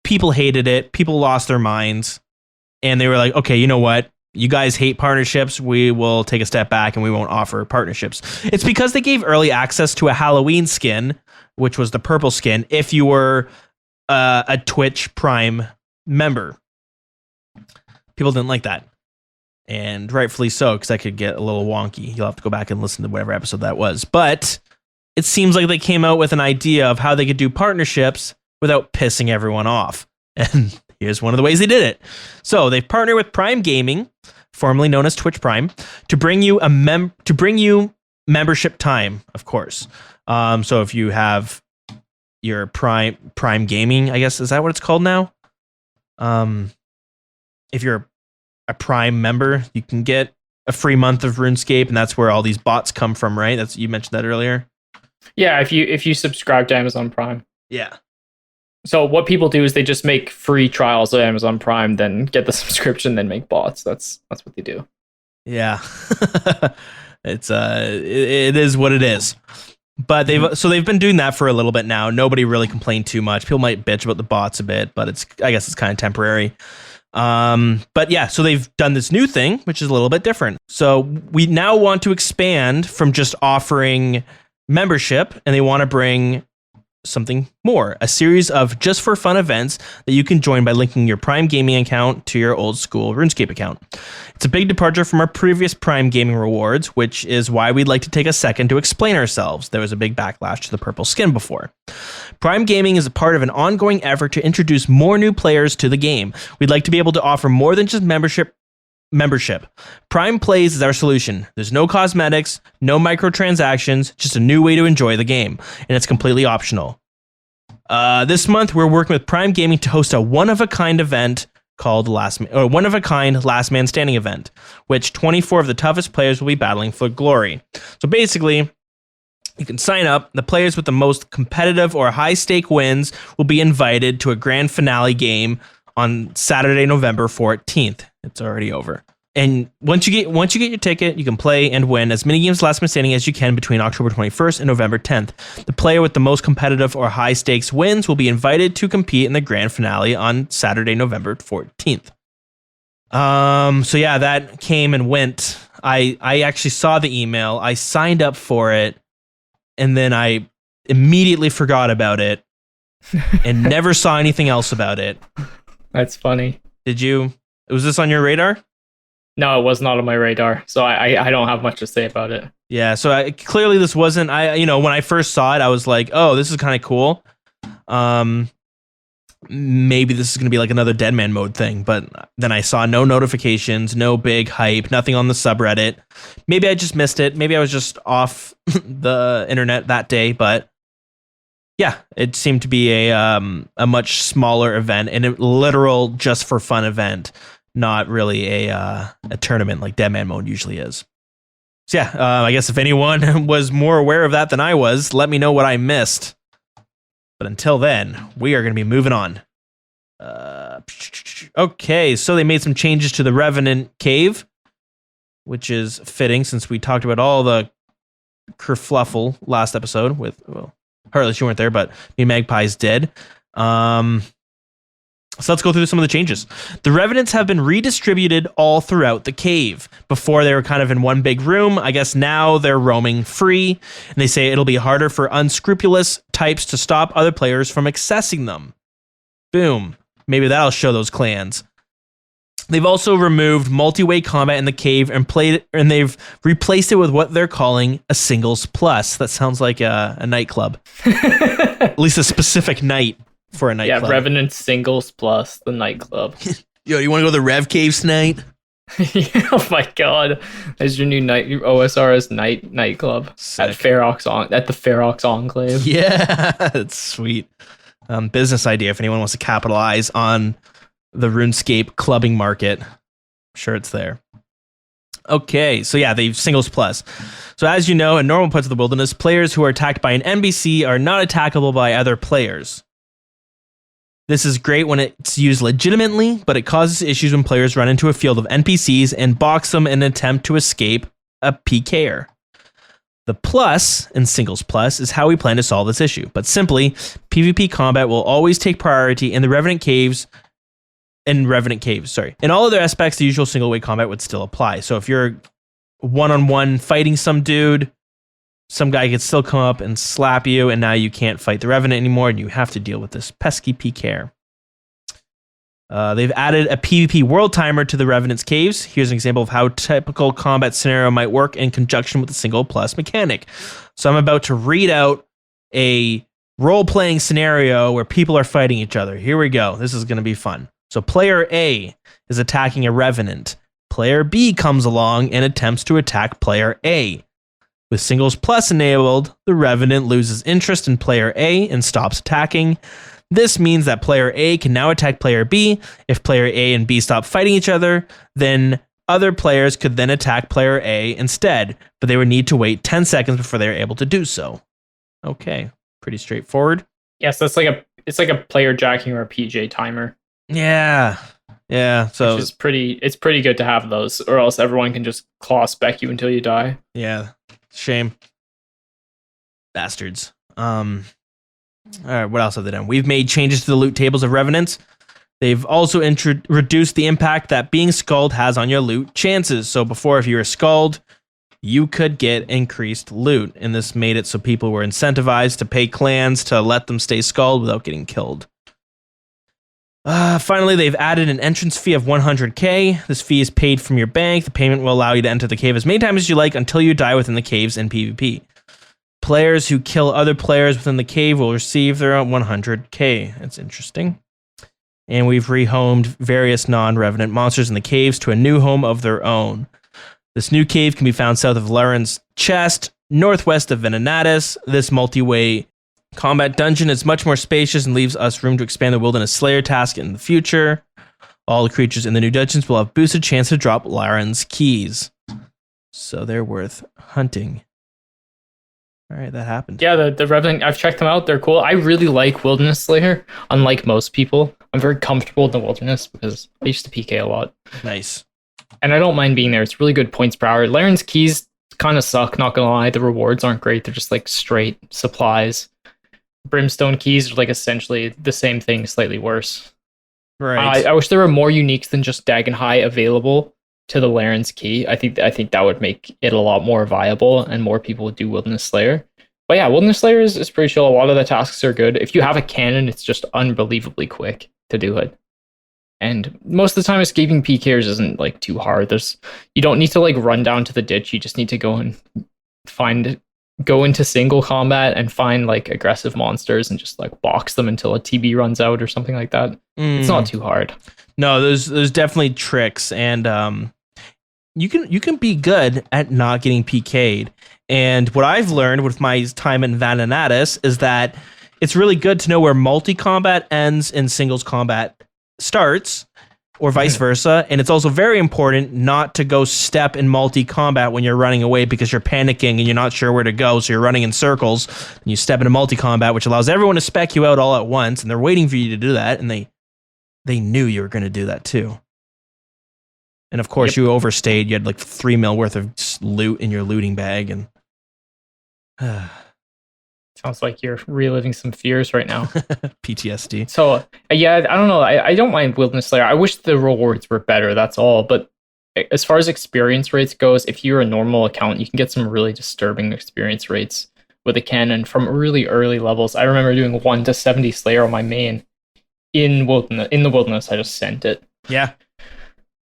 People hated it. People lost their minds. And they were like, okay, you know what? You guys hate partnerships. We will take a step back and we won't offer partnerships. It's because they gave early access to a Halloween skin, which was the purple skin, if you were a Twitch Prime member. People didn't like that. And rightfully so, because that could get a little wonky. You'll have to go back and listen to whatever episode that was. But it seems like they came out with an idea of how they could do partnerships without pissing everyone off. And here's one of the ways they did it. So they've partnered with Prime Gaming, formerly known as Twitch Prime, to bring you membership time, of course. So if you have your Prime Gaming, I guess, is that what it's called now? If you're a Prime member, you can get a free month of RuneScape, and that's where all these bots come from, right? You mentioned that earlier. Yeah, if you subscribe to Amazon Prime. Yeah. So what people do is they just make free trials of Amazon Prime, then get the subscription, then make bots. That's what they do. Yeah. It is what it is. But they've been doing that for a little bit now. Nobody really complained too much. People might bitch about the bots a bit, but I guess it's kind of temporary. But yeah, so they've done this new thing, which is a little bit different. So we now want to expand from just offering membership, and they want to bring something more, a series of just for fun events that you can join by linking your Prime Gaming account to your Old School RuneScape account. It's a big departure from our previous Prime Gaming rewards, which is why we'd like to take a second to explain ourselves. There was a big backlash to the purple skin before. Prime Gaming is a part of an ongoing effort to introduce more new players to the game. We'd like to be able to offer more than just membership. Prime Plays is our solution. There's no cosmetics, no microtransactions, just a new way to enjoy the game, and it's completely optional. This month, we're working with Prime Gaming to host a one-of-a-kind event called Last Man Standing event, which 24 of the toughest players will be battling for glory. So basically, you can sign up. The players with the most competitive or high-stake wins will be invited to a grand finale game on Saturday, November 14th. It's already over. And once you get your ticket, you can play and win as many games Last Man Standing as you can between October 21st and November 10th. The player with the most competitive or high stakes wins will be invited to compete in the grand finale on Saturday, November 14th. So yeah, that came and went. I actually saw the email. I signed up for it, and then I immediately forgot about it and never saw anything else about it. That's funny. Did you? Was this on your radar? No, it was not on my radar, so I don't have much to say about it. Yeah, so clearly this wasn't. When I first saw it, I was like, "Oh, this is kind of cool." Maybe this is going to be like another Deadman mode thing, but then I saw no notifications, no big hype, nothing on the subreddit. Maybe I just missed it. Maybe I was just off the internet that day, but yeah, it seemed to be a much smaller event and a literal just for fun event. Not really a tournament like Deadman mode usually is. So yeah, I guess if anyone was more aware of that than I was, let me know what I missed. But until then, we are going to be moving on. Okay, so they made some changes to the Rev Cave, which is fitting since we talked about all the kerfluffle last episode with, well, Heartless, you weren't there, but me Magpies did. So let's go through some of the changes. The Revenants have been redistributed all throughout the cave. Before they were kind of in one big room. I guess now they're roaming free. And they say it'll be harder for unscrupulous types to stop other players from accessing them. Boom. Maybe that'll show those clans. They've also removed multi-way combat in the cave and they've replaced it with what they're calling a singles plus. That sounds like a nightclub. At least a specific night. For a nightclub. Yeah, Revenant Singles Plus, the nightclub. Yo, you want to go to the Rev Caves tonight? Oh my god. That's your your OSRS nightclub Sick. at the Ferox Enclave. Yeah, that's sweet. Business idea if anyone wants to capitalize on the RuneScape clubbing market. I'm sure it's there. Okay, so yeah, they've singles plus. So as you know, in normal parts of the wilderness, players who are attacked by an NPC are not attackable by other players. This is great when it's used legitimately, but it causes issues when players run into a field of NPCs and box them in an attempt to escape a PKer. The plus in singles plus is how we plan to solve this issue, but simply, PvP combat will always take priority in the Revenant Caves. In all other aspects, the usual single way combat would still apply. So if you're one-on-one fighting some dude, some guy could still come up and slap you, and now you can't fight the Revenant anymore, and you have to deal with this pesky PKer. They've added a PvP world timer to the Revenant's Caves. Here's an example of how a typical combat scenario might work in conjunction with the single plus mechanic. So I'm about to read out a role-playing scenario where people are fighting each other. Here we go. This is going to be fun. So player A is attacking a Revenant. Player B comes along and attempts to attack player A. With singles plus enabled, the Revenant loses interest in player A and stops attacking. This means that player A can now attack player B. If player A and B stop fighting each other, then other players could then attack player A instead, but they would need to wait 10 seconds before they are able to do so. Okay, pretty straightforward. Yes, it's like a player jacking or a PJ timer. Yeah. So it's pretty good to have those, or else everyone can just claw spec you until you die. Yeah. Shame. Bastards. All right, what else have they done? We've made changes to the loot tables of Revenants. They've also reduced the impact that being skulled has on your loot chances. So before, if you were skulled, you could get increased loot. And this made it so people were incentivized to pay clans to let them stay skulled without getting killed. Finally, they've added an entrance fee of 100k. This fee is paid from your bank. The payment will allow you to enter the cave as many times as you like until you die within the caves in PvP. Players who kill other players within the cave will receive their own 100k. That's interesting. And we've rehomed various non-revenant monsters in the caves to a new home of their own. This new cave can be found south of Laren's Chest, northwest of Venenatis. This multi-way combat dungeon is much more spacious and leaves us room to expand the Wilderness Slayer task in the future. All the creatures in the new dungeons will have boosted chance to drop Laren's keys. So they're worth hunting. All right, that happened. Yeah, the Revenant, I've checked them out. They're cool. I really like Wilderness Slayer. Unlike most people, I'm very comfortable in the wilderness because I used to PK a lot. Nice. And I don't mind being there. It's really good points per hour. Laren's keys kind of suck, not gonna lie. The rewards aren't great. They're just like straight supplies. Brimstone keys are like essentially the same thing, slightly worse. Right. I wish there were more uniques than just Dagon High available to the Laren's key. I think that would make it a lot more viable and more people would do Wilderness Slayer. But yeah, Wilderness Slayer is pretty chill. A lot of the tasks are good. If you have a cannon, it's just unbelievably quick to do it. And most of the time, escaping PKers isn't like too hard. You don't need to like run down to the ditch. You just need to go into single combat and find like aggressive monsters and just like box them until a TB runs out or something like that. It's not too hard. No, there's definitely tricks, and you can be good at not getting PK'd. And what I've learned with my time in Venenatis is that it's really good to know where multi-combat ends and singles combat starts, or vice versa. And it's also very important not to go step in multi-combat when you're running away because you're panicking and you're not sure where to go, so you're running in circles, and you step into multi-combat, which allows everyone to spec you out all at once, and they're waiting for you to do that, and they knew you were going to do that too. And of course, you overstayed. You had like 3 mil worth of loot in your looting bag, and sounds like you're reliving some fears right now. PTSD. So yeah, I don't know. I don't mind Wilderness Slayer. I wish the rewards were better. That's all. But as far as experience rates goes, if you're a normal account, you can get some really disturbing experience rates with a cannon from really early levels. I remember doing 1 to 70 Slayer on my main in the wilderness. I just sent it. Yeah.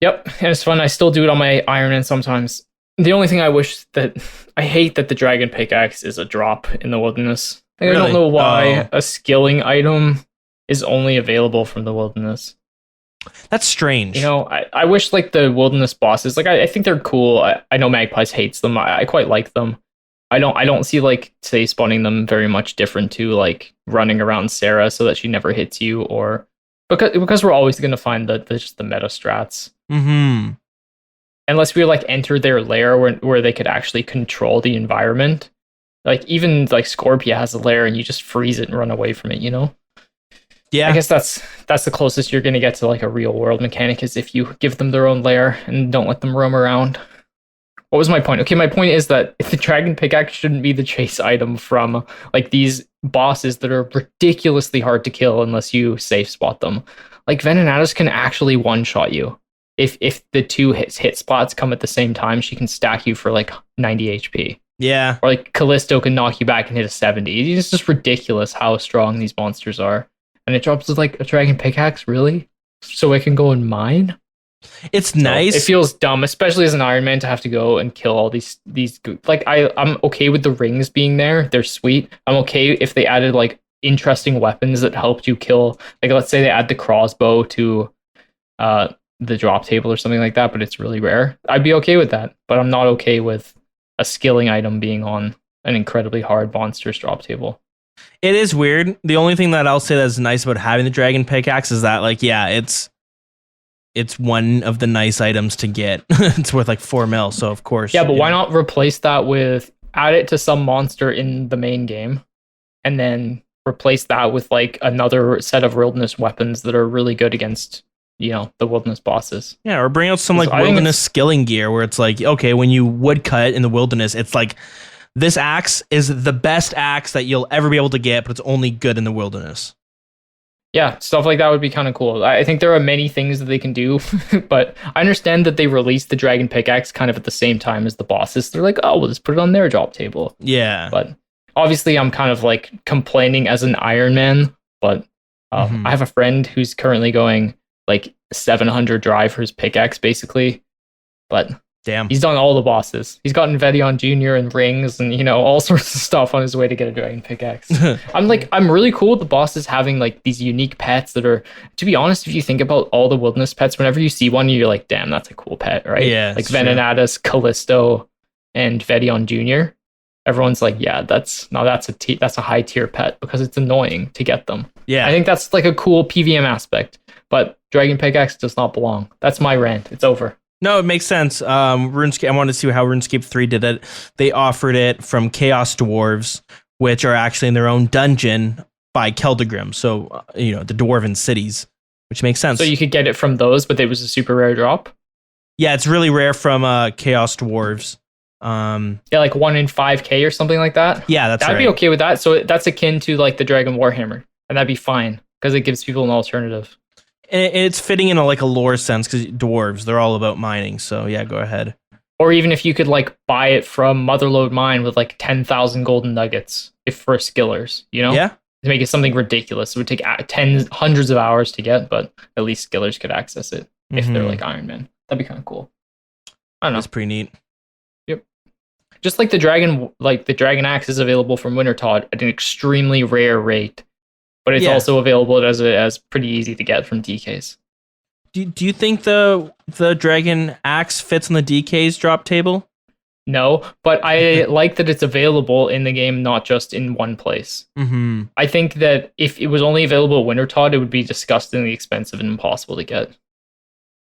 Yep, and it's fun. I still do it on my Iron Man sometimes. The only thing I hate that the Dragon Pickaxe is a drop in the wilderness. Really? I don't know why a skilling item is only available from the wilderness. That's strange. You know, I wish like the wilderness bosses, like I think they're cool. I know Magpies hates them. I quite like them. I don't see like say spawning them very much different to like running around Sarah so that she never hits you, or because we're always gonna find the just the meta strats. Mm-hmm. Unless we like enter their lair where they could actually control the environment. Like even like Scorpia has a lair and you just freeze it and run away from it, you know? Yeah. I guess that's the closest you're gonna get to like a real world mechanic is if you give them their own lair and don't let them roam around. What was my point? Okay, my point is that the dragon pickaxe shouldn't be the chase item from like these bosses that are ridiculously hard to kill unless you safe spot them. Like Venenatus can actually one-shot you. If the two hit spots come at the same time, she can stack you for like 90 HP. Yeah. Or like Callisto can knock you back and hit a 70. It's just ridiculous how strong these monsters are. And it drops with like a dragon pickaxe, really? So I can go and mine? It's nice. It feels dumb, especially as an Iron Man, to have to go and kill all these like I'm okay with the rings being there. They're sweet. I'm okay if they added like interesting weapons that helped you kill. Like let's say they add the crossbow to the drop table or something like that, but it's really rare. I'd be okay with that, but I'm not okay with a skilling item being on an incredibly hard monster's drop table. It is weird. The only thing that I'll say that's nice about having the dragon pickaxe is that, like, yeah, it's one of the nice items to get. It's worth like 4 mil, so of course. Yeah, but why not replace that with add it to some monster in the main game, and then replace that with like another set of wilderness weapons that are really good against, you know, the wilderness bosses. Yeah, or bring out some like wilderness skilling gear where it's like, okay, when you woodcut in the wilderness, it's like this axe is the best axe that you'll ever be able to get, but it's only good in the wilderness. Yeah, stuff like that would be kind of cool. I think there are many things that they can do, but I understand that they released the dragon pickaxe kind of at the same time as the bosses. They're like, oh, we'll just put it on their drop table. Yeah. But obviously I'm kind of like complaining as an Iron Man, but I have a friend who's currently going like 700 drive for his pickaxe basically, but damn, he's done all the bosses. He's gotten Vedion Jr. and rings and, you know, all sorts of stuff on his way to get a dragon pickaxe. I'm really cool with the bosses having like these unique pets that are, to be honest, if you think about all the wilderness pets, whenever you see one, you're like, damn, that's a cool pet, right? Yeah, like Venenatus, Callisto, and Vedion Jr. Everyone's like, yeah, that's a high tier pet because it's annoying to get them. Yeah, I think that's like a cool PVM aspect, but dragon pickaxe does not belong. That's my rant. It's over. No, it makes sense. RuneScape. I wanted to see how RuneScape 3 did it. They offered it from Chaos Dwarves, which are actually in their own dungeon by Keldagrim. So, you know, the dwarven cities, which makes sense. So you could get it from those, but it was a super rare drop. Yeah, it's really rare from Chaos Dwarves. Yeah, like 1 in 5k or something like that. Yeah, that's I'd be okay with that. So that's akin to like the Dragon Warhammer, and that'd be fine because it gives people an alternative. And it's fitting in a lore sense because dwarves, they're all about mining. So yeah, go ahead. Or even if you could like buy it from Motherlode Mine with like 10,000 golden nuggets, if for skillers, you know? Yeah. To make it something ridiculous. It would take hundreds of hours to get, but at least skillers could access it if they're like Iron Man. That'd be kind of cool. I don't know. That's pretty neat. Yep. Just like the dragon axe is available from Wintertodt at an extremely rare rate. But it's also available as pretty easy to get from DKs. Do you think the dragon axe fits on the DK's drop table? No, but I like that it's available in the game, not just in one place. Mm-hmm. I think that if it was only available at Wintertodt, it would be disgustingly expensive and impossible to get.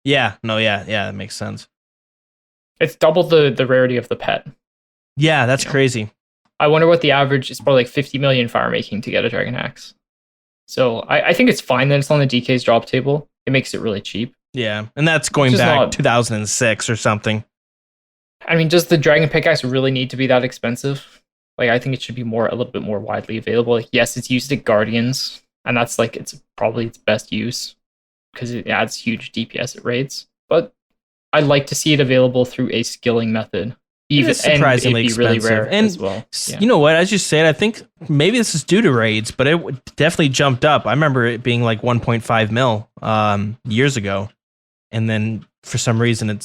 Yeah, that makes sense. It's double the rarity of the pet. Yeah, that's crazy. I wonder what the average is. Probably like 50 million fire making to get a dragon axe. So I think it's fine that it's on the DK's drop table. It makes it really cheap. Yeah, and that's going back 2006 or something. I mean, does the dragon pickaxe really need to be that expensive? Like, I think it should be a little bit more widely available. Like, yes, it's used at Guardians, and that's like it's probably its best use because it adds huge DPS at raids. But I'd like to see it available through a skilling method. Even surprisingly and it'd be really expensive. rare And as well. Yeah. You know what? As you said, I think maybe this is due to raids, but it definitely jumped up. I remember it being like 1.5 mil years ago, and then for some reason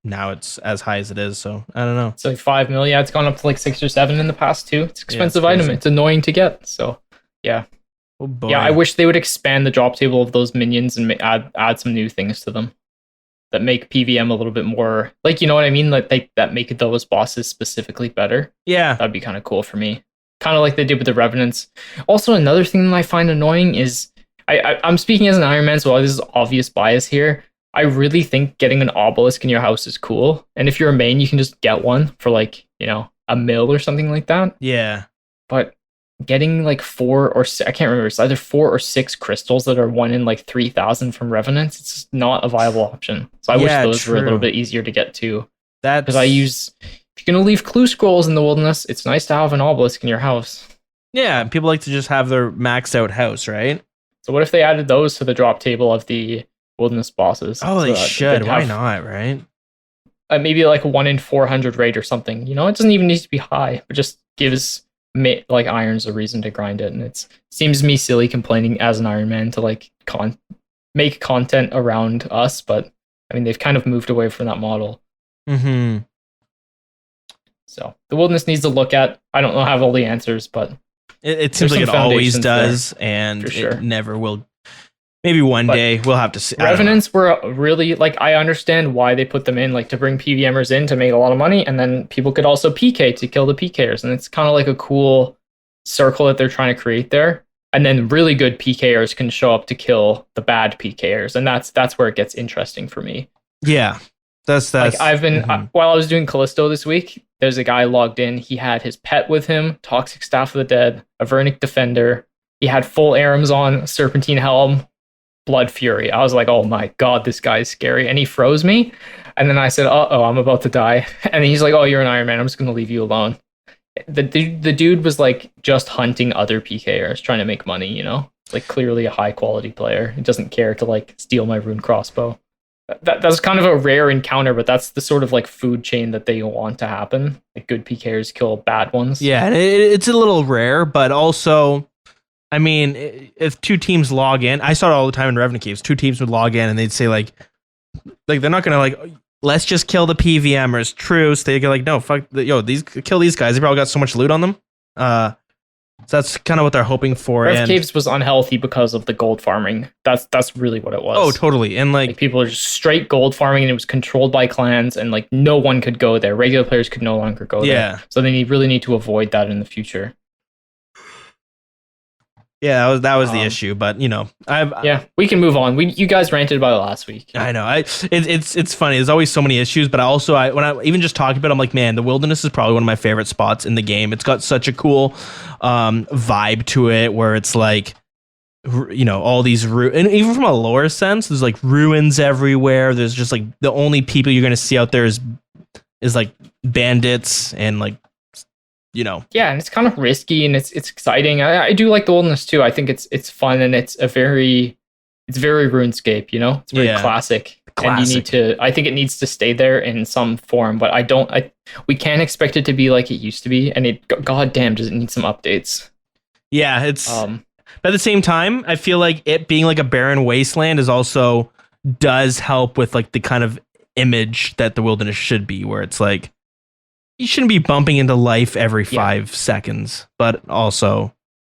now it's as high as it is. So I don't know. It's like 5 mil. Yeah, it's gone up to like 6 or 7 in the past too. It's an expensive it's item. It's annoying to get. So yeah, Oh boy. Yeah, I wish they would expand the drop table of those minions and add some new things to them that make PVM a little bit more, like, you know what I mean? Like that make those bosses specifically better. Yeah. That'd be kind of cool for me. Kind of like they did with the Revenants. Also, another thing that I find annoying is I'm speaking as an Iron Man, so this is obvious bias here. I really think getting an obelisk in your house is cool. And if you're a main, you can just get one for like, you know, a mil or something like that. Yeah. But getting like 4 or 6, I can't remember, it's either 4 or 6 crystals that are 1 in like 3,000 from Revenants, it's just not a viable option. So I wish those were a little bit easier to get to. Because if you're going to leave clue scrolls in the wilderness, it's nice to have an obelisk in your house. Yeah, people like to just have their maxed out house, right? So what if they added those to the drop table of the wilderness bosses? Oh, they should. Why not, right? Maybe like a 1 in 400 rate or something. You know, it doesn't even need to be high, but just gives like irons a reason to grind it. And it seems to me silly complaining as an Iron Man to like make content around us, but I mean, they've kind of moved away from that model. Mm-hmm. So the wilderness needs to look at. I don't know, have all the answers, but it seems like it always does, and it never will. Maybe one day we'll have to see. Revenants were really, like, I understand why they put them in, like, to bring PVMers in to make a lot of money, and then people could also PK to kill the PKers, and it's kind of like a cool circle that they're trying to create there. And then really good PKers can show up to kill the bad PKers, and that's where it gets interesting for me. Yeah, that's like I've been while I was doing Callisto this week. There's a guy logged in. He had his pet with him, Toxic Staff of the Dead, a Vernic Defender. He had full Arams on, Serpentine Helm, Blood Fury. I was like, oh my god, this guy's scary. And he froze me. And then I said, uh-oh, I'm about to die. And he's like, oh, you're an Iron Man. I'm just going to leave you alone. The dude was like just hunting other PKers, trying to make money, you know? Like clearly a high quality player. He doesn't care to like steal my rune crossbow. That's kind of a rare encounter, but that's the sort of like food chain that they want to happen. Like good PKers kill bad ones. Yeah, and it's a little rare, but also, I mean, if two teams log in, I saw it all the time in Rev Caves. Two teams would log in and they'd say like they're not gonna like, let's just kill the PVMers. True, so they go like, no, fuck, kill these guys. They probably got so much loot on them. So that's kind of what they're hoping for. Rev Caves was unhealthy because of the gold farming. That's really what it was. Oh, totally. And like people are just straight gold farming, and it was controlled by clans, and like no one could go there. Regular players could no longer go there. So they really need to avoid that in the future. Yeah, that was the issue, but you know, we can move on. You guys ranted about it last week. I know. It's funny. There's always so many issues, but when I even just talk about it, I'm like, man, the wilderness is probably one of my favorite spots in the game. It's got such a cool vibe to it, where it's like, you know, all these and even from a lore sense, there's like ruins everywhere. There's just like the only people you're gonna see out there is like bandits and like, you know. Yeah, and it's kind of risky and it's exciting. I do like the wilderness too. I think it's fun, and it's very RuneScape, you know? It's very classic. And I think it needs to stay there in some form, but we can't expect it to be like it used to be, and goddamn does it need some updates. Yeah, it's but at the same time, I feel like it being like a barren wasteland does help with like the kind of image that the wilderness should be, where it's like, you shouldn't be bumping into life every 5 seconds, but also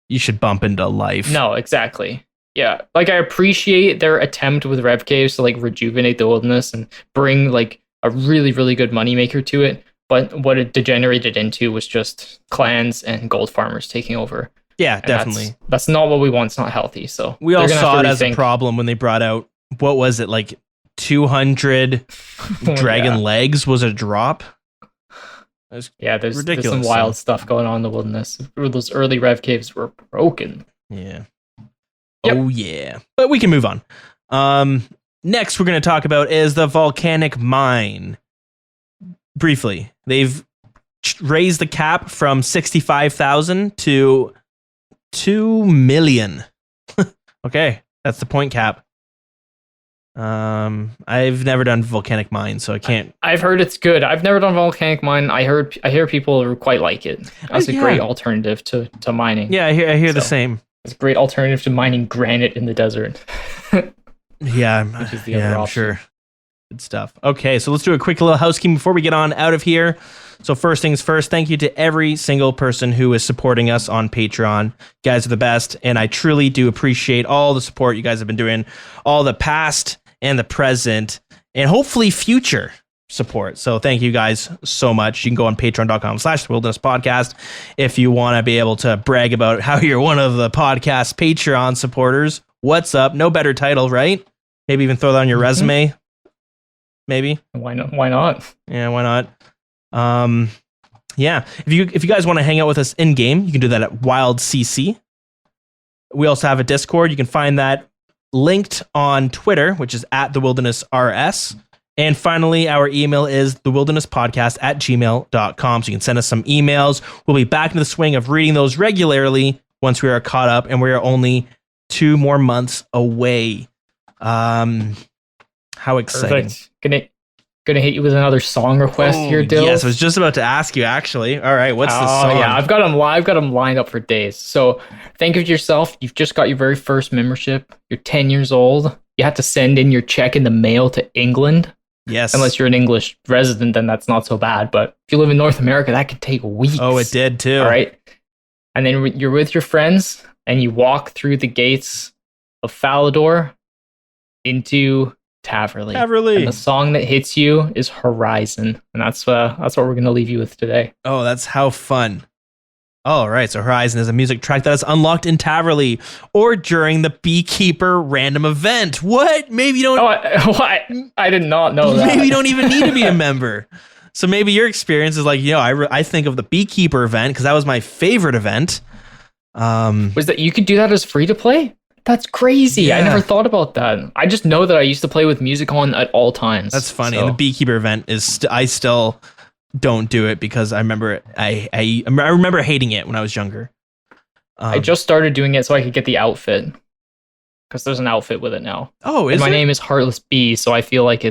you should bump into life. No, exactly. Yeah. Like I appreciate their attempt with Rev Caves to like rejuvenate the wilderness and bring like a really, really good moneymaker to it. But what it degenerated into was just clans and gold farmers taking over. Yeah, and definitely. That's not what we want. It's not healthy. So we all saw it as a problem when they brought out, what was it, like 200 dragon legs was a drop? There's some wild stuff going on in the wilderness. Those early Rev Caves were broken. Yeah. Yep. Oh yeah. But we can move on. Next we're going to talk about is the volcanic mine. Briefly, they've raised the cap from 65,000 to 2 million. Okay, that's the point cap. I've never done volcanic mine, so I can't. I've heard it's good. I've never done volcanic mine. I hear people quite like it. That's a great alternative to mining. Yeah, I hear the same. It's a great alternative to mining granite in the desert. I'm sure. Good stuff. Okay, so let's do a quick little housekeeping before we get on out of here. So first things first, thank you to every single person who is supporting us on Patreon. You guys are the best, and I truly do appreciate all the support you guys have been doing, all the past and the present, and hopefully future support. So thank you guys so much. You can go on patreon.com/wilderness podcast if you want to be able to brag about how you're one of the podcast Patreon supporters. What's up? No better title, right? Maybe even throw that on your resume. Maybe. Why not? Why not? Yeah, why not? Yeah. If you guys want to hang out with us in game, you can do that at Wild CC. We also have a Discord. You can find that linked on Twitter, which is at the Wilderness RS. And finally, our email is thewildernesspodcast@gmail.com. So you can send us some emails. We'll be back in the swing of reading those regularly once we are caught up, and we are only 2 more months away. How exciting. Perfect. Gonna hit you with another song request here, Dilz. Yes, I was just about to ask you, actually. All right, what's the song? Yeah, I've got them lined up for days. So think of yourself. You've just got your very first membership. You're 10 years old. You have to send in your check in the mail to England. Yes. Unless you're an English resident, then that's not so bad. But if you live in North America, that could take weeks. Oh, it did too. All right. And then you're with your friends, and you walk through the gates of Falador into Taverley. And the song that hits you is Horizon, and that's what we're gonna leave you with today. Oh, that's how fun. All right, so Horizon is a music track that is unlocked in Taverley or during the Beekeeper random event. What? Maybe you don't. I did not know that. Maybe you don't even need to be a member. So maybe your experience is like, I think of the Beekeeper event because that was my favorite event. Was that you could do that as free to play? That's crazy. Yeah. I never thought about that. I just know that I used to play with music on at all times. That's funny. So. And the Beekeeper event is I still don't do it because I remember I remember hating it when I was younger. I just started doing it so I could get the outfit because there's an outfit with it now. Oh, is my there? name is Heartless Bee, so I feel like I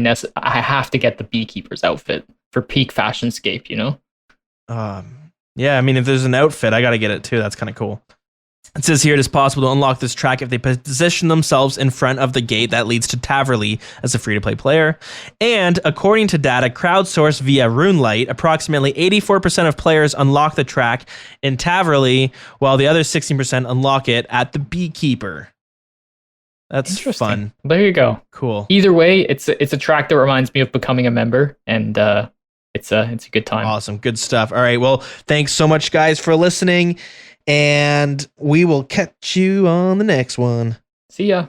have to get the Beekeeper's outfit for peak fashionscape. Yeah. I mean, if there's an outfit, I got to get it too. That's kind of cool. It says here it is possible to unlock this track if they position themselves in front of the gate that leads to Taverley as a free-to-play player. And according to data crowdsourced via RuneLight, approximately 84% of players unlock the track in Taverley, while the other 16% unlock it at the Beekeeper. That's fun. There you go. Cool. Either way, it's a track that reminds me of becoming a member, and it's a good time. Awesome. Good stuff. All right. Well, thanks so much, guys, for listening. And we will catch you on the next one. See ya.